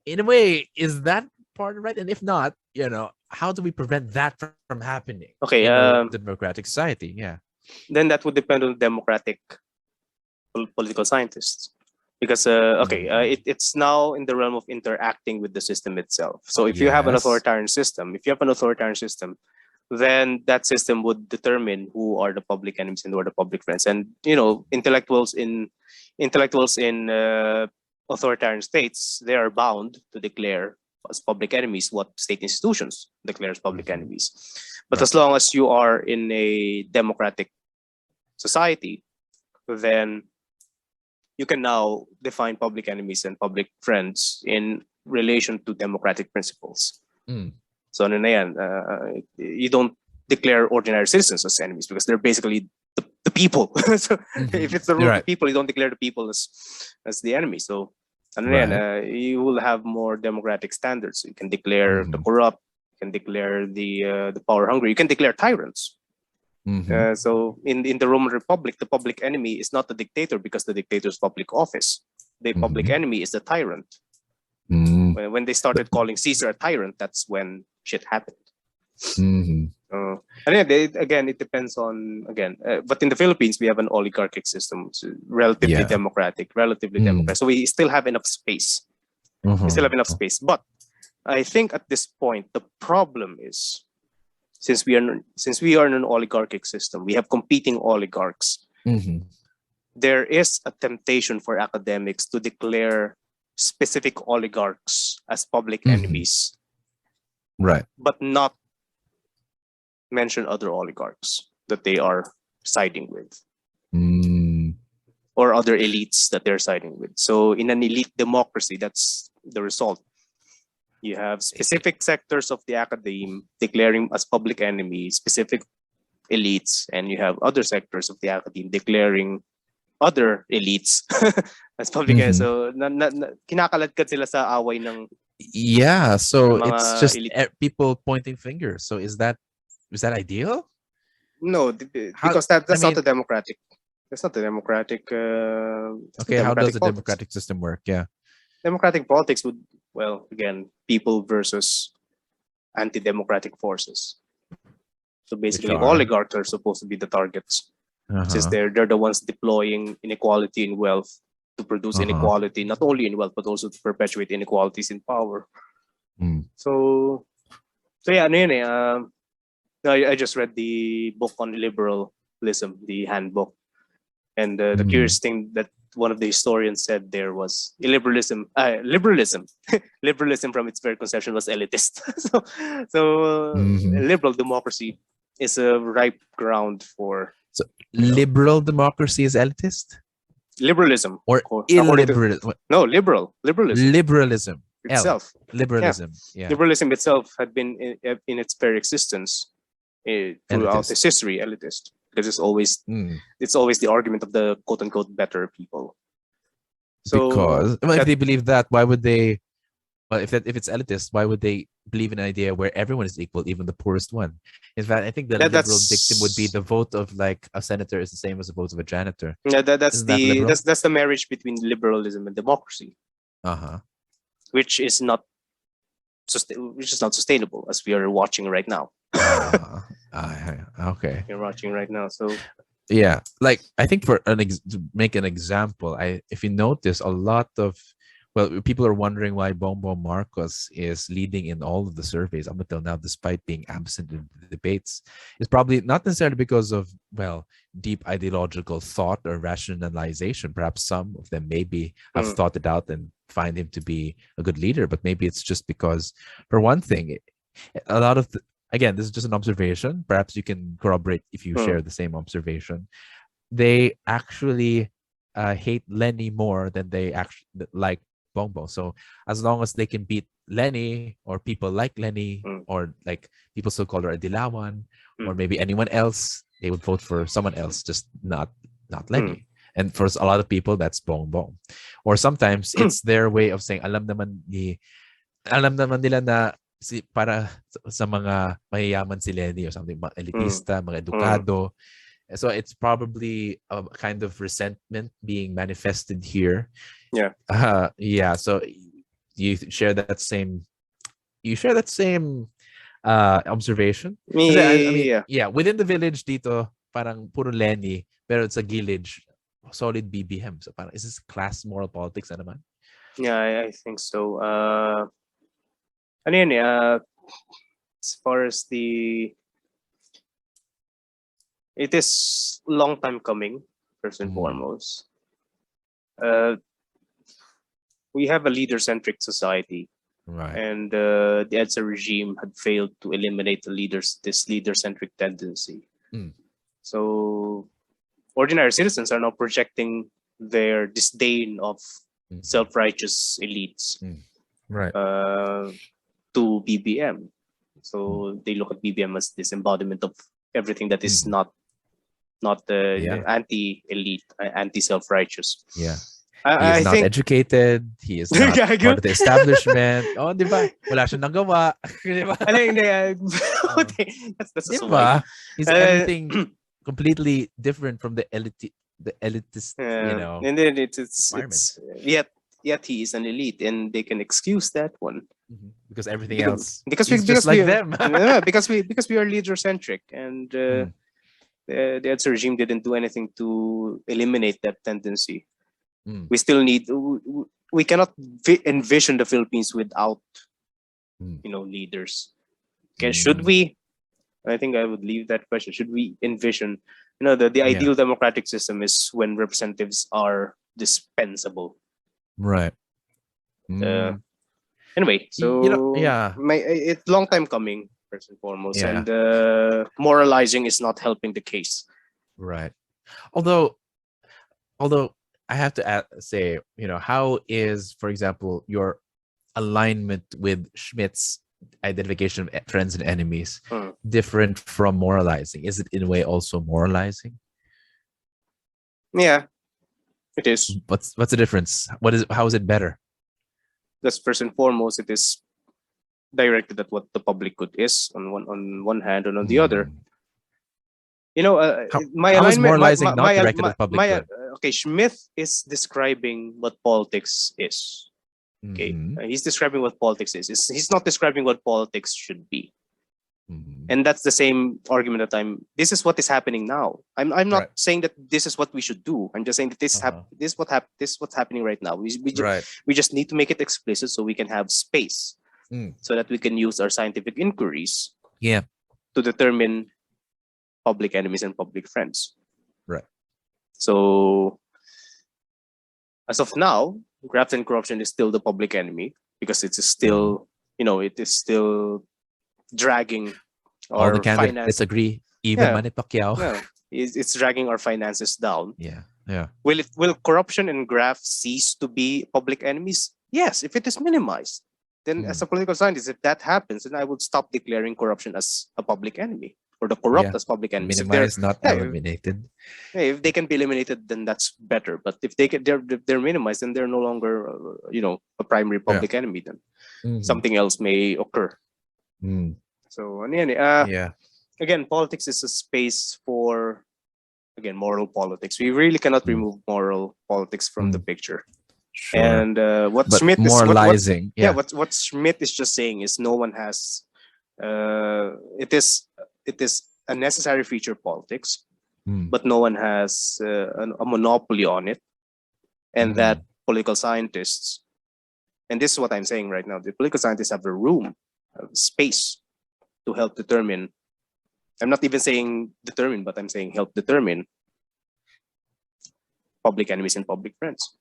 in a way, is that part right? And if not, how do we prevent that from happening? Okay, in a democratic society? Yeah. Then that would depend on democratic political scientists, because it's now in the realm of interacting with the system itself. So if you have an authoritarian system, then that system would determine who are the public enemies and who are the public friends. And intellectuals in authoritarian states, they are bound to declare as public enemies what state institutions declare as public enemies. But as long as you are in a democratic society, then you can now define public enemies and public friends in relation to democratic principles. So you don't declare ordinary citizens as enemies, because they're basically the people. So if it's the rule of the people, you don't declare the people as the enemy. So you will have more democratic standards. You can declare the corrupt, you can declare the power hungry, you can declare tyrants. So in the Roman Republic, the public enemy is not the dictator, because the dictator's public office. The public enemy is the tyrant. When they started calling Caesar a tyrant, that's when shit happened. Again, it depends on but in the Philippines we have an oligarchic system, so relatively democratic. So we still have enough space. But I think at this point the problem is, since we are in an oligarchic system, we have competing oligarchs. There is a temptation for academics to declare specific oligarchs as public enemies, but not mention other oligarchs that they are siding with. or other elites that they're siding with. So in an elite democracy, that's the result. You have specific sectors of the academe declaring as public enemy specific elites, and you have other sectors of the academe declaring other elites as public enemy. So kinakaladkad sila sa away ng Yeah, so mga it's just elite. people pointing fingers. So is that ideal? No, because that's not a democratic. That's not a democratic. Okay, how does the democratic system work? Yeah. Democratic politics would, well, again, people versus anti-democratic forces. So basically, oligarchs are supposed to be the targets, since they're the ones deploying inequality in wealth to produce inequality, not only in wealth but also to perpetuate inequalities in power. So yeah, I just read the book on liberalism, the handbook, and the curious thing that one of the historians said there was liberalism from its very conception was elitist. so liberal democracy is a ripe ground for. So liberal democracy is elitist? Liberalism. Or illiberalism? No, liberalism. Liberalism. Itself. Liberalism. Yeah. Liberalism itself had been in its very existence throughout its history elitist. Because it's always the argument of the quote unquote better people. So because if they believe that, why would they? Well, if it's elitist, why would they believe in an idea where everyone is equal, even the poorest one? In fact, I think the liberal dictum would be the vote of like a senator is the same as the vote of a janitor. Yeah, that's the marriage between liberalism and democracy. Which is not sustainable, as we are watching right now. Okay. You're watching right now, so yeah, like I think to make an example, if you notice a lot of people are wondering why Bongbong Marcos is leading in all of the surveys up until now, despite being absent in the debates. It's probably not necessarily because of deep ideological thought or rationalization. Perhaps some of them maybe have thought it out and find him to be a good leader, but maybe it's just because, for one thing, a lot of again, this is just an observation. Perhaps you can corroborate if you share the same observation. They actually hate Lenny more than they actually like Bongbong. So as long as they can beat Lenny or people like Lenny or like people still call her a Dilawan or maybe anyone else, they would vote for someone else, just not Lenny. And for a lot of people, that's Bongbong. Or sometimes it's their way of saying, alam naman nila na para sa mga mayayaman si Lenny or something, mga elitista, mga edukado. So it's probably a kind of resentment being manifested here. Yeah. Yeah. So you share that same observation. I mean, yeah. Within the village dito, parang puro Lenny, pero sa gilid, solid BBM. So parang, is this class moral politics na naman? Yeah, I think so. As far as it is long time coming, first and foremost. We have a leader-centric society, right? And the EDSA regime had failed to eliminate this leader-centric tendency. So ordinary citizens are now projecting their disdain of self-righteous elites, right, to BBM. So they look at BBM as this embodiment of everything that is not anti-elite, anti-self-righteous. Yeah. He is not educated. He is not part of the establishment. Oh, di ba? Wala siyang nagawa. Di ba? That's di ba? He's everything completely different from the elitist, And then it's yet he is an elite, and they can excuse that one because everything else because is just like them. because we are leader-centric, and the EDSA regime didn't do anything to eliminate that tendency. We still we cannot envision the Philippines without leaders. Okay, should we? I think I would leave that question. Should we envision the ideal democratic system is when representatives are dispensable, right? Anyway, so it's long time coming, first and foremost, and moralizing is not helping the case, right? Although I have to say, how is, for example, your alignment with Schmidt's identification of friends and enemies Hmm. different from moralizing? Is it in a way also moralizing? Yeah, it is. What's the difference? How is it better? That's first and foremost, it is directed at what the public good is on one hand, and on the other, Hmm. How, my how is alignment, moralizing not directed at public good? okay, Schmidt is describing what politics is. Okay, Hmm. he's describing what politics is. He's not describing what politics should be. Hmm. And that's the same argument that this is what is happening now. I'm not Right. saying that this is what we should do. I'm just saying that Uh-huh. this is what's happening right now. Right. We just need to make it explicit so we can have space, Mm. so that we can use our scientific inquiries Yeah. to determine public enemies and public friends. Right. So as of now, graft and corruption is still the public enemy, because it is still, it is still dragging All the our candidates finance. agree, even Yeah, Manny Pacquiao. yeah, it's dragging our finances down. Yeah. Yeah. Will corruption and graft cease to be public enemies? Yes, if it is minimized. Then, as Mm. a political scientist, if that happens, then I would stop declaring corruption as a public enemy, or the corrupt Yeah. as public enemies. Minimized, not Yeah, eliminated. if they can be eliminated, then that's better. But if they're minimized, then they're no longer, a primary Yeah. public enemy. Then Mhm. something else may occur. Mm. So, Yeah. again, politics is a space for, again, moral politics. We really cannot Mm. remove moral politics from the Mm. picture. Sure. And what But Schmidt is moralizing. Yeah. what Schmidt is just saying is no one has, it is a necessary feature of politics, Mm. but no one has a monopoly on it, and Mm. that political scientists, and this is what I'm saying right now, the political scientists have a room, space to help determine. I'm not even saying determine, but I'm saying help determine public enemies and public friends.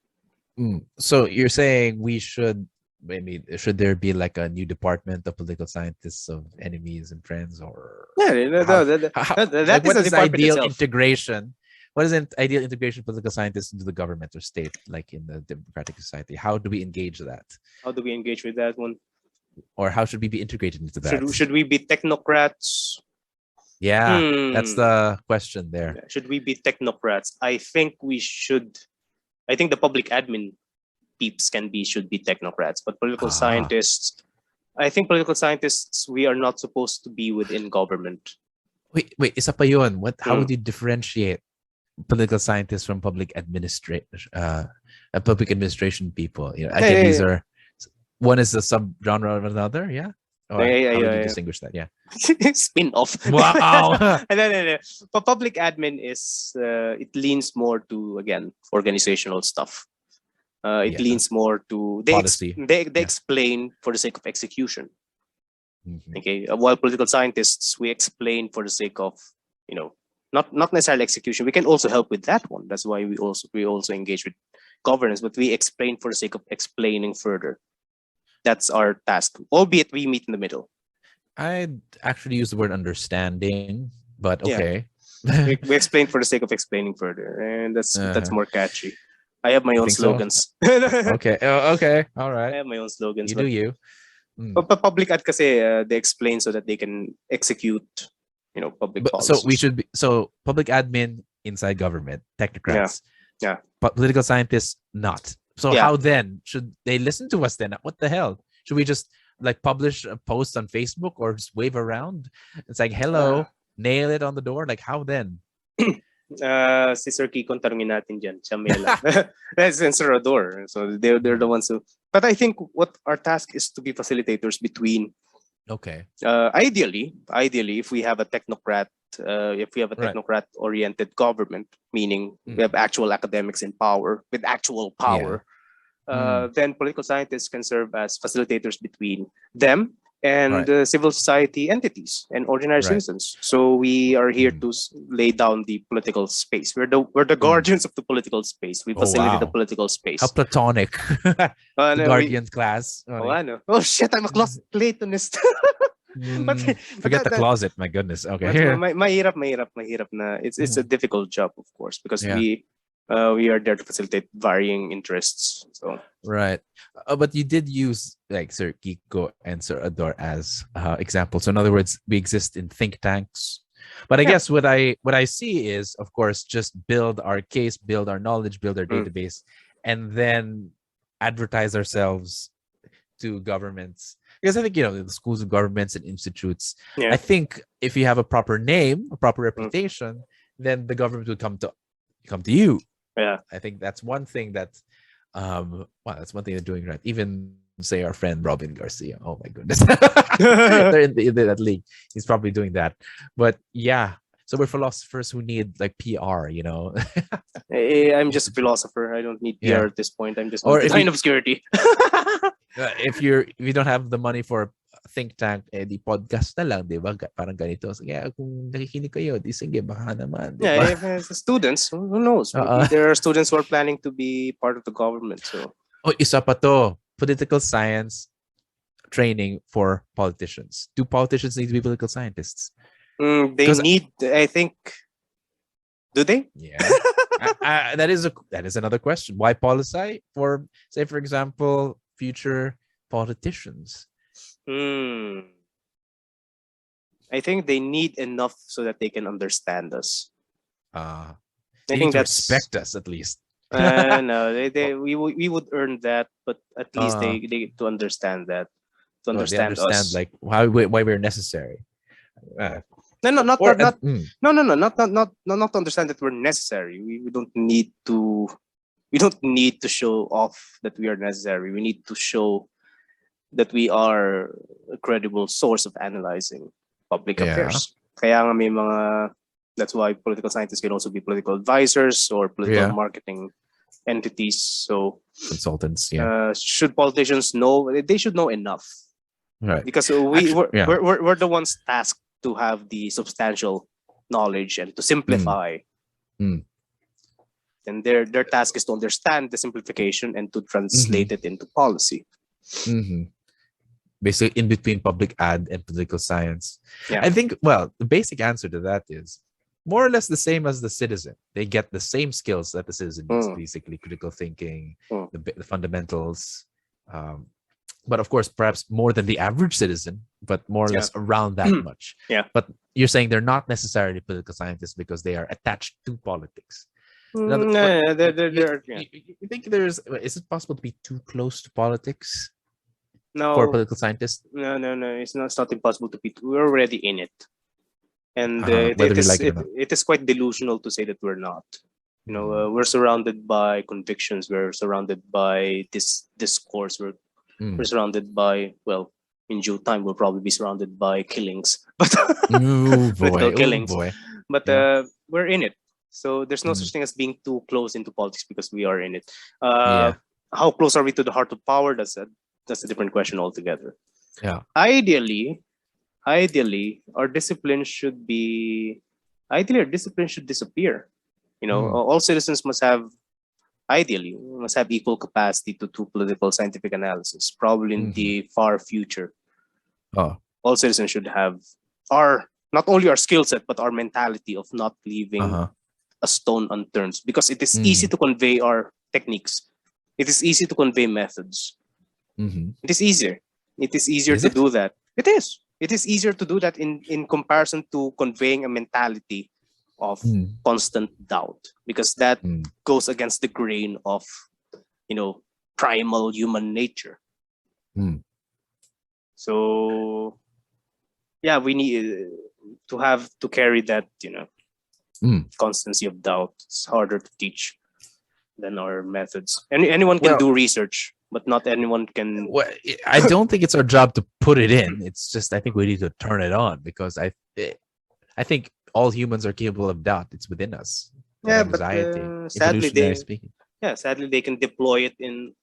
Mm. So you're saying we should, maybe, should there be like a new department of political scientists of enemies and friends, or Yeah, how, that what is a is the department ideal itself. integration? What is an ideal integration of political scientists into the government or state, like in the democratic society? How do we engage that, How do we engage with that one? or how should we be integrated into that? Should we be technocrats? Yeah, that's the question there. Should we be technocrats? I think we should. I think the public admin peeps should be technocrats, but political scientists, I think political scientists, we are not supposed to be within government. Wait, isa pa yun. How would you differentiate political scientists from public administration people? Again, these are, one is a subgenre of another. Yeah. Or how would you distinguish that? Yeah. Spin off. Wow. No. But public admin is, it leans more to, again, organizational stuff. It leans more to policy. They explain for the sake of execution. Mm-hmm. Okay, while political scientists, we explain for the sake of, not necessarily execution. We can also help with that one. That's why we also engage with governance, but we explain for the sake of explaining further. That's our task, albeit we meet in the middle. I'd actually use the word understanding, but okay. Yeah. we explain for the sake of explaining further, and that's more catchy. I have my own slogans. So? Okay. Okay. All right. I have my own slogans. You do you. But public ad kasi, they explain so that they can execute, public policies. So public admin inside government, technocrats. Yeah. But political scientists not. So how then should they listen to us then? What the hell? Should we just like publish a post on Facebook or just wave around? It's like, hello, nail it on the door. Like, how then? Si Sir Kikon, tarungin natin dyan. Siya may alam. That's Sensorador. So they're the ones who. But I think what our task is to be facilitators between. Okay. Ideally, if we have a technocrat, oriented government, meaning we have actual academics in power with actual power, then political scientists can serve as facilitators between them and civil society entities and ordinary citizens. So we are here to lay down the political space. We're the guardians of the political space. We facilitate the political space. How platonic. The guardians class. Oh shit, I'm a closet Platonist. Forget the closet, my goodness. Okay. Mahirap na. It's a difficult job, of course, because We are there to facilitate varying interests. So Right. But you did use like Sir Kiko and Sir Ador as examples. So in other words, we exist in think tanks. But I yeah. guess what I see is, of course, just build our case, build our knowledge, build our Mm, database, and then advertise ourselves to governments. Because I think, the schools of governments and institutes, I yeah. think if you have a proper name, a proper Mm, reputation, then the government would come to you. yeah. I think that's one thing that wow, that's one thing they're doing right. Even say our friend Robin Garcia. Oh my goodness. They're in that league. He's probably doing that. But yeah. So we're philosophers who need like PR. I'm just a Institute. philosopher. I don't need PR Yeah. at this point. I'm just going Or to if line you obscurity. if you don't have the money for a think tank, di podcast na lang, di ba? Parang ganito. Sige, kung nakikinig kayo, di sige, baka naman, di ba? Yeah, if it's students, who knows? Maybe Uh, there are students who are planning to be part of the government. So oh, isa pa to. Political science training for politicians. Do politicians need to be political scientists? they Because need, I think, do they? yeah, that is another question. Why PolSci for, say, for example, future politicians? Hmm. I think they need enough so that they can understand us. Uh, I they need think to that's respect us at least. no. Oh, We would earn that, but at least uh, they to understand that, to oh, they understand understand us. like why we're necessary. Uh, No, no, or not to understand that we're necessary. We don't need to. We don't need to show off that we are necessary. We need to show that we are a credible source of analyzing public yeah, affairs. Kaya nga may mga, that's why political scientists can also be political advisors or political yeah, marketing entities. So consultants, yeah, should politicians know? They should know enough right. because Actually, yeah. we're the ones tasked to have the substantial knowledge and to Mm, simplify. mm, And their task is to understand the simplification and to mm-hmm, translate it into policy. mm-hmm. Basically, in between public ad and political science. Yeah. I think, well, the basic answer to that is more or less the same as the citizen. They get the same skills that the citizen needs, Mm, basically critical thinking, mm. the fundamentals. Um, but of course, perhaps more than the average citizen, but more or Yeah. less around that much. Yeah. But you're saying they're not necessarily political scientists because they are attached to politics. Another, what Yeah, yeah. you think is it possible to be too close to politics for a No, political scientist? no. It's not impossible to be. We're already in it, and Whether we like it or not. it is quite delusional to say that we're not. We're surrounded by convictions. We're surrounded by this discourse. We're Mm. surrounded by, well, in due time we'll probably be surrounded by killings, but Oh political boy! Oh killings. boy! But Yeah. we're in it, so there's no Mm. such thing as being too close into politics because we are in it. Uh, Yeah. how close are we to the heart of power? That's a different question altogether. Yeah. Ideally, our discipline should be ideally our discipline should disappear. Mm. All citizens must have equal capacity to do political scientific analysis. Probably in Mm-hmm. the far future, Oh. all citizens should have our not only our skill set but our mentality of not leaving Uh-huh. a stone unturned, because it is easy Mm. to convey our techniques. It is easy to convey methods. Mm-hmm. It is easier. It is easier Is to it? do that. It is. It is easier to do that in comparison to conveying a mentality of Mm. constant doubt, because that Mm. goes against the grain of primal human nature. Mm. So yeah, we need to carry that constancy of doubt. It's harder to teach than our methods. Anyone can Well, do research, but not anyone can. well, I don't think it's our job to put it in. It's just I think we need to turn it on because I think all humans are capable of doubt. It's within us. That Yeah, but anxiety, evolutionary speaking. sadly they can deploy it in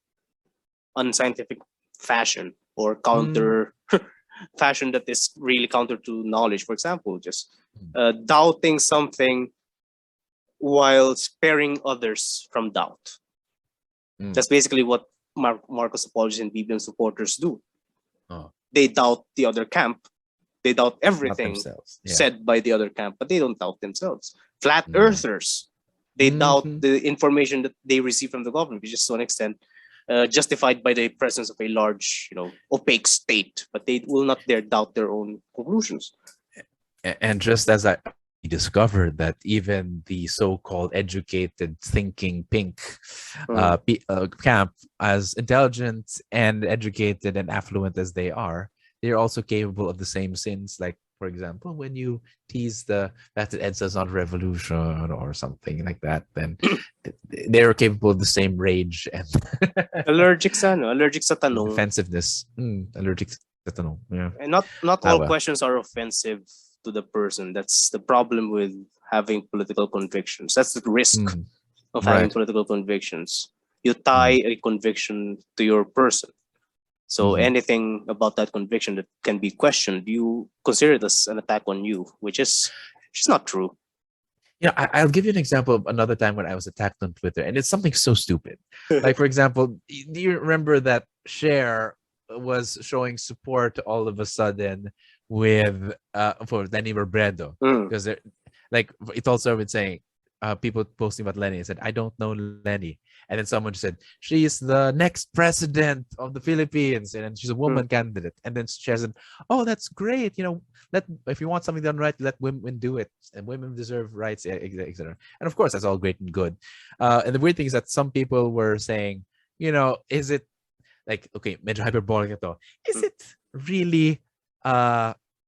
unscientific fashion or Mm. counter fashion that is really counter to knowledge. For example, just Mm. doubting something while sparing others from doubt. Mm. That's basically what Marcos apologists and Biblian supporters do. Oh. They doubt the other camp. They doubt Not everything themselves. Yeah. said by the other camp, but they don't doubt themselves. Flat Mm. earthers They doubt Mhm. the information that they receive from the government, which is to an extent justified by the presence of a large, opaque state. But they will not dare doubt their own conclusions. And just as we discovered that even the so-called educated thinking pink Mm. camp, as intelligent and educated and affluent as they are, they're also capable of the same sins. Like, for example, when you tease the fact that EDSA's not a revolution or something like that, then they're capable of the same rage and Allergic sa tanong. defensiveness. Allergic sa tanong. Yeah. And not all Well, questions are offensive to the person. That's the problem with having political convictions. That's the risk of having right. political convictions. You tie a conviction to your person. So anything about that conviction that can be questioned, you consider it as an attack on you, which is just not true. Yeah, I'll give you an example of another time when I was attacked on Twitter, and it's something so stupid. Like, for example, do you remember that Cher was showing support all of a sudden with for Lenny Robredo? Mm. Because like it also been saying people posting about Lenny and said, I don't know Lenny. And then someone said, she's the next president of the Philippines and she's a woman candidate. And then Cher said, oh, that's great. Let if you want something done right, let women do it, and women deserve rights, etc. And of course, that's all great and good. And the weird thing is that some people were saying, is it like, okay, medyo hyperbolic ito. Is it really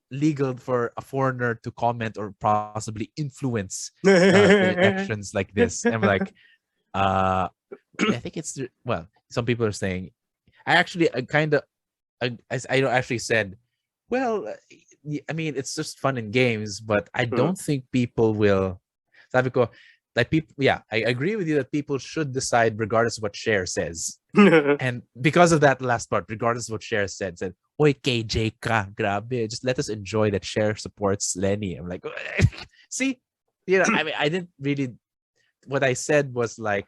legal for a foreigner to comment or possibly influence elections like this? And I'm like, I think it's well. Some people are saying, I kind of, I actually said, well, I mean, it's just fun and games, but I don't think people will. Sabi ko, like people, yeah, I agree with you that people should decide regardless of what Cher says. And because of that last part, regardless of what Cher said, Oy, KJ ka, grabe. Just let us enjoy that Cher supports Lenny. I'm like, see, I mean, I didn't really. What I said was like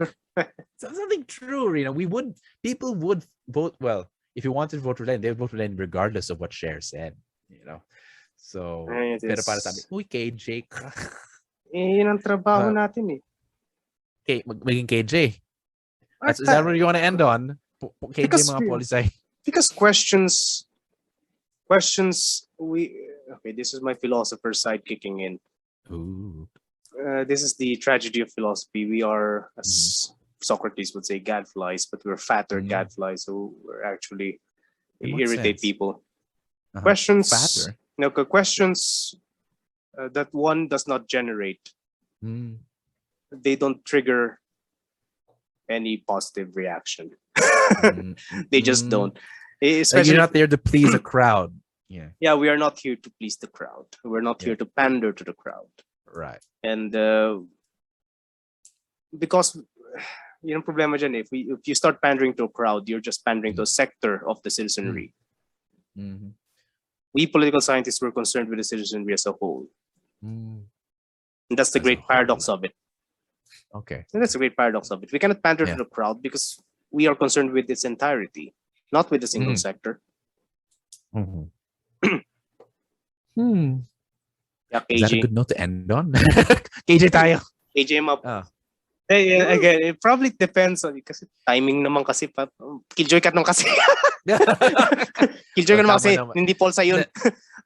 something true. People would vote. Well, if you wanted to vote for Lenny, they would vote for Lenny regardless of what Cher said. So, It pero para sabi, is... uy, KJ ka. yun ang trabaho natin eh. Okay, maging KJ. Is that where you want to end on? KJ mga PolSci. Because questions, okay, this is my philosopher side kicking in. Ooh. This is the tragedy of philosophy. We are, as Socrates would say, gadflies, but we're fatter gadflies, so we're actually irritate people. Questions, fatter. Questions that one does not generate. They don't trigger any positive reaction. They just don't. Especially, you're not there to please a crowd. Yeah, we are not here to please the crowd. We're not here to pander to the crowd. Right. And because problema dyan, if you start pandering to a crowd, you're just pandering to a sector of the citizenry. We political scientists were concerned with the citizenry as a whole. And that's the great paradox of it. Okay. And that's a great paradox of it. We cannot pander to the crowd because we are concerned with its entirety, not with a single sector. Yeah, KJ. Is that a good note to end on? KJ tayo. KJ up. Again, it probably depends on kasi timing naman kasi killjoy kat naman kasi. Killjoy ka naman kasi hindi PolSci yun.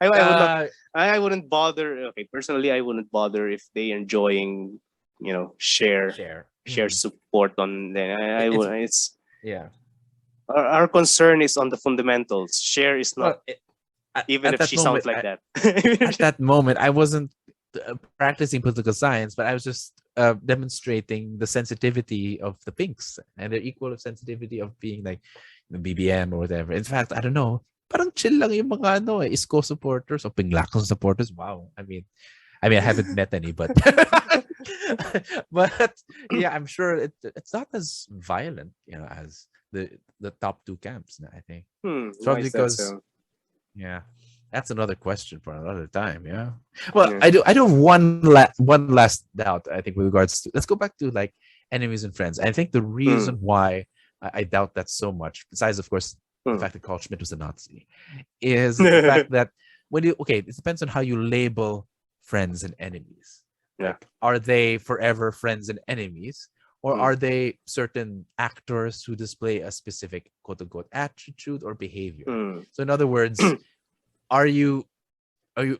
I wouldn't bother. Okay, personally, I wouldn't bother if they enjoying, share support on. Then it's yeah. Our concern is on the fundamentals. Share is not. Even if she sounds like that. At that moment, I wasn't practicing political science, but I was just demonstrating the sensitivity of the pinks and their equal sensitivity of being like the BBM or whatever. In fact, I don't know. Parang chill lang yung mga ISCO supporters or Pinglacon supporters. Wow. I mean, I haven't met any, but but yeah, I'm sure it's not as violent, as the top two camps. I think. Probably because. Yeah, that's another question for another time. Yeah. Well, I do have one last doubt. I think with regards to, let's go back to like enemies and friends. I think the reason why I doubt that so much, besides of course the fact that Carl Schmitt was a Nazi, is the fact that it depends on how you label friends and enemies. Yeah. Like, are they forever friends and enemies? Or are they certain actors who display a specific quote unquote attitude or behavior? So in other words, are you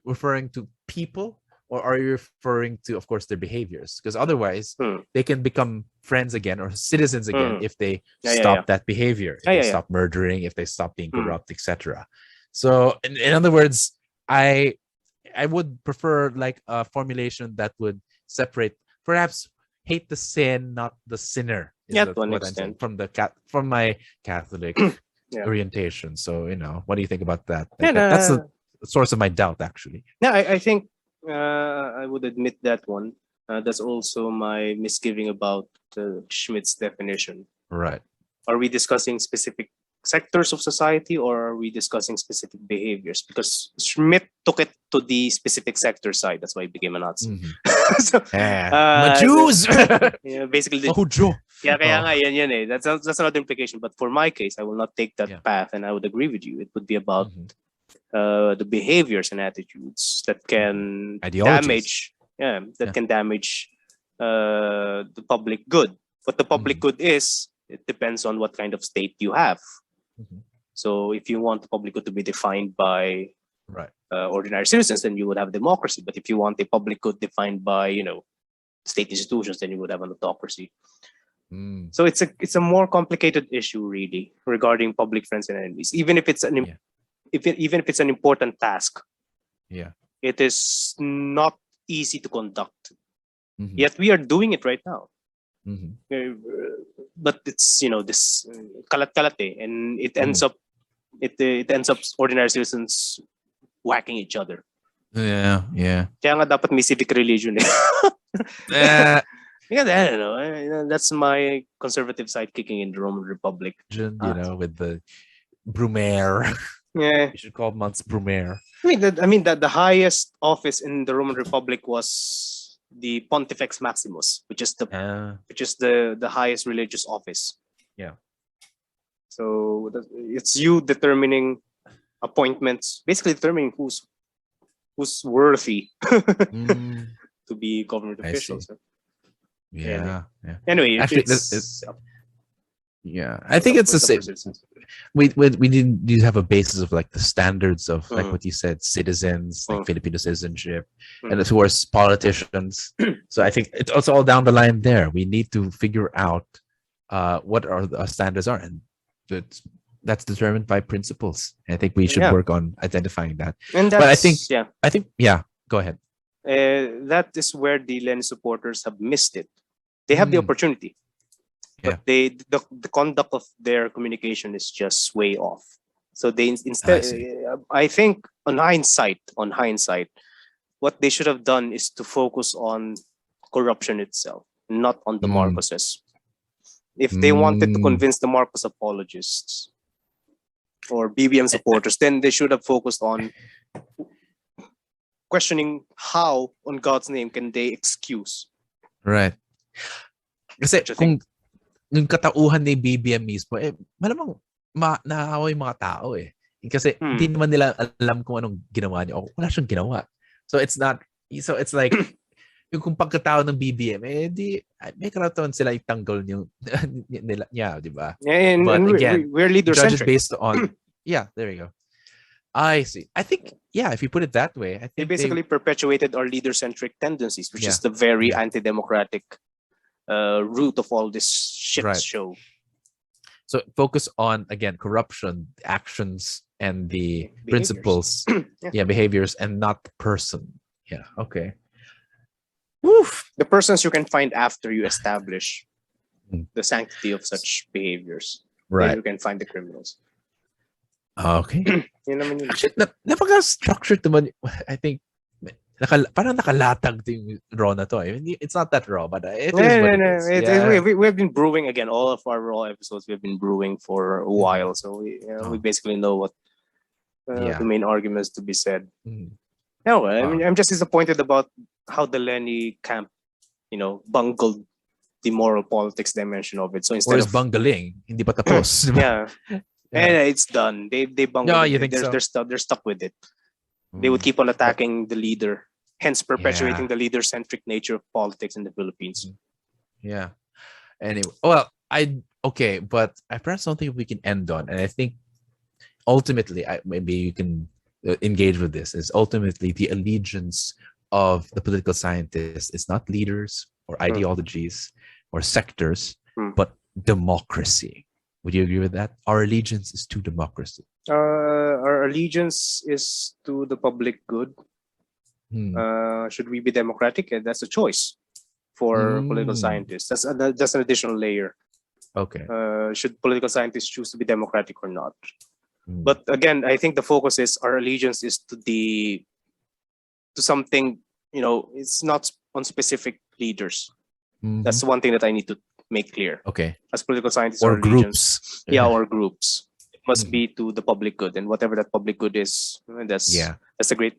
referring to people, or are you referring to, of course, their behaviors? Because otherwise they can become friends again or citizens again if they stop that behavior, if they stop murdering, if they stop being corrupt, etc. So in other words, I would prefer like a formulation that would separate, perhaps, hate the sin, not the sinner. Yeah, to an What I'm saying extent. from my Catholic Yeah. orientation. So what do you think about that? Yeah, That's the source of my doubt, actually. yeah, I think I would admit that one. That's also my misgiving about Schmidt's definition. Right. Are we discussing specific sectors of society, or are we discussing specific behaviors? Because Schmidt took it to the specific sector side. That's why he became a Nazi. So, Jews! yeah, basically, Oh, Joe. yeah, kaya nga, yan eh. That's another implication. But for my case, I will not take that path, and I would agree with you. It would be about the behaviors and attitudes that can damage, can damage the public good. What the public good is, it depends on what kind of state you have. So if you want the public good to be defined by ordinary citizens, then you would have democracy. But if you want the public good defined by state institutions, then you would have an autocracy. So it's a more complicated issue, really, regarding public friends and enemies. Even if it's an even if it's an important task, it is not easy to conduct. Yet we are doing it right now. But it's this kalat-kalat and it ends up ordinary citizens whacking each other. Yeah. Kaya nga dapat may civic religion Yeah, I don't know. That's my conservative side kicking in the Roman Republic. With the Brumaire. Yeah, You should call months Brumaire. I mean that the highest office in the Roman Republic was the Pontifex Maximus, which is the highest religious office. Yeah. So it's you determining appointments, basically determining who's worthy to be government officials. Yeah. Anyway, actually, I think it's the same. We did have a basis of like the standards of like what you said, citizens, like Filipino citizenship, and of course politicians. So I think it's also all down the line there. We need to figure out what our standards are, and that's determined by principles. I think we should work on identifying that. And but I think go ahead. That is where the Lenin supporters have missed it. They have the opportunity. But the conduct of their communication is just way off. So they instead, I think on hindsight, what they should have done is to focus on corruption itself, not on the Marcoses. If they wanted to convince the Marcos apologists or BBM supporters, then they should have focused on questioning how, on God's name, can they excuse. Right. Kasi kung yung katauhan ni BBM mismo, malamang naawa yung mga tao Kasi hindi naman nila alam kung anong ginawa niya o wala siyang ginawa. So it's like, yung kung pagkatao ng BBM, may karapatan sila itanggal niya, di ba? Yeah, and again, we're leader-centric. Based on, there you go. I see. I think, if you put it that way, I think they basically perpetuated our leader-centric tendencies, which is the very anti-democratic root of all this shit show. So focus on, again, corruption, actions, and the principles, behaviors, and not the person. Yeah, okay. Woof. The persons you can find after you establish the sanctity of such behaviors. Right. Then you can find the criminals. Okay. Actually, napaka-structured naman. I think, parang nakalatag yung raw na to. It's not that raw, but it is. We've been brewing, again, all of our raw episodes we've been brewing for a while. So we basically know what the main arguments to be said. No, I'm just disappointed about how the Lenny camp, bungled the moral politics dimension of it. So instead of bungling, hindi pa tapos. And it's done. They bungled. You think they're stuck with it. They would keep on attacking the leader hence perpetuating the leader-centric nature of politics in the Philippines. Yeah. Anyway, well, but I perhaps don't think we can end on, and I think ultimately, maybe you can engage with this, is ultimately the allegiance of the political scientists is not leaders or ideologies or sectors, but democracy. Would you agree with that? Our allegiance is to democracy. Our allegiance is to the public good. Should we be democratic? That's a choice for political scientists. That's an additional layer. Okay. Should political scientists choose to be democratic or not? But again, I think the focus is our allegiance is to something, it's not on specific leaders. That's one thing that I need to make clear. Okay. As political scientists or groups. Or groups. It must be to the public good, and whatever that public good is, that's the great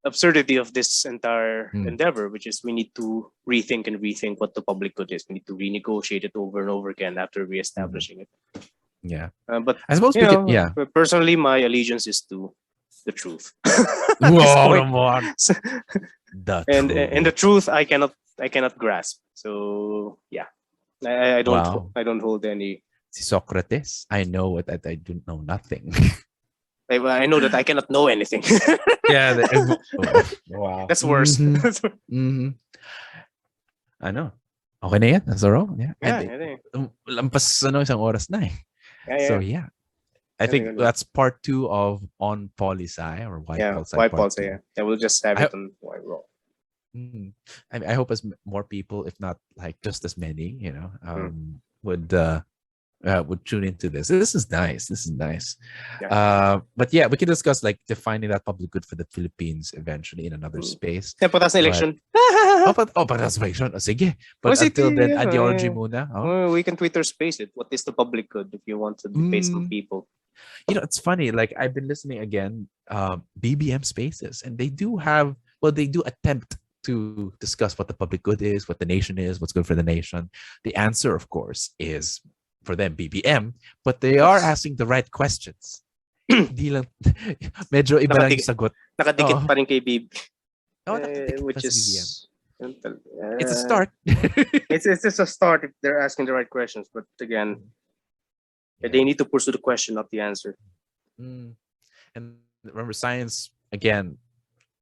absurdity of this entire endeavor, which is we need to rethink what the public good is. We need to renegotiate it over and over again after reestablishing it. Yeah. But I suppose personally, my allegiance is to the truth. Whoa, and the truth I cannot grasp. So yeah, I don't hold any. Socrates, I know that I do know nothing. I know that I cannot know anything. Yeah. Wow. That's worse. Ano? Okay na yan. That's all. Yeah. Lampas isang oras na eh. So yeah. I think that's part 2 of On PolSci or Why PolSci. Why PolSci, yeah. I will just have it on Why Raw. I hope as more people, if not like just as many, would tune into this. This is nice. Yeah. But yeah, we can discuss like defining that public good for the Philippines eventually in another space. Yeah, but that's an election. But that's election. Sige. But until then, ideology muna. We can Twitter space it. What is the public good if you want to debate some people? It's funny. Like I've been listening again, BBM spaces, and they do attempt to discuss what the public good is, what the nation is, what's good for the nation. The answer, of course, is for them BBM, but they are asking the right questions. Di lang, medyo iba lang yung sagot. Nakadikit pa rin kay BB. Which is it's a start. it's just a start if they're asking the right questions, but again, they need to pursue the question, not the answer. And remember, science again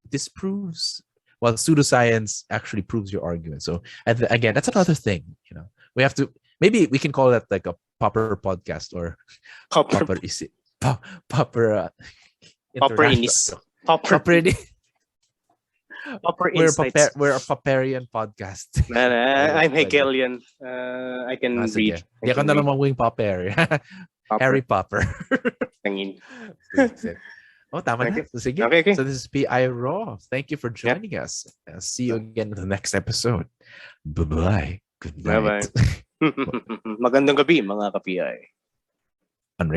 disproves. Well, pseudoscience actually proves your argument. So again, that's another thing. We have to. Maybe we can call that like a proper podcast or proper insights. We're a Popperian podcast. I'm Hegelian. I can read. Di ako na lang magwing Popper. Harry Popper. Tangin. Tama na. So, sige. Okay. So this is PI Raw. Thank you for joining us. I'll see you again in the next episode. Bye-bye. Good night. Bye-bye. Magandang gabi, mga ka-PI.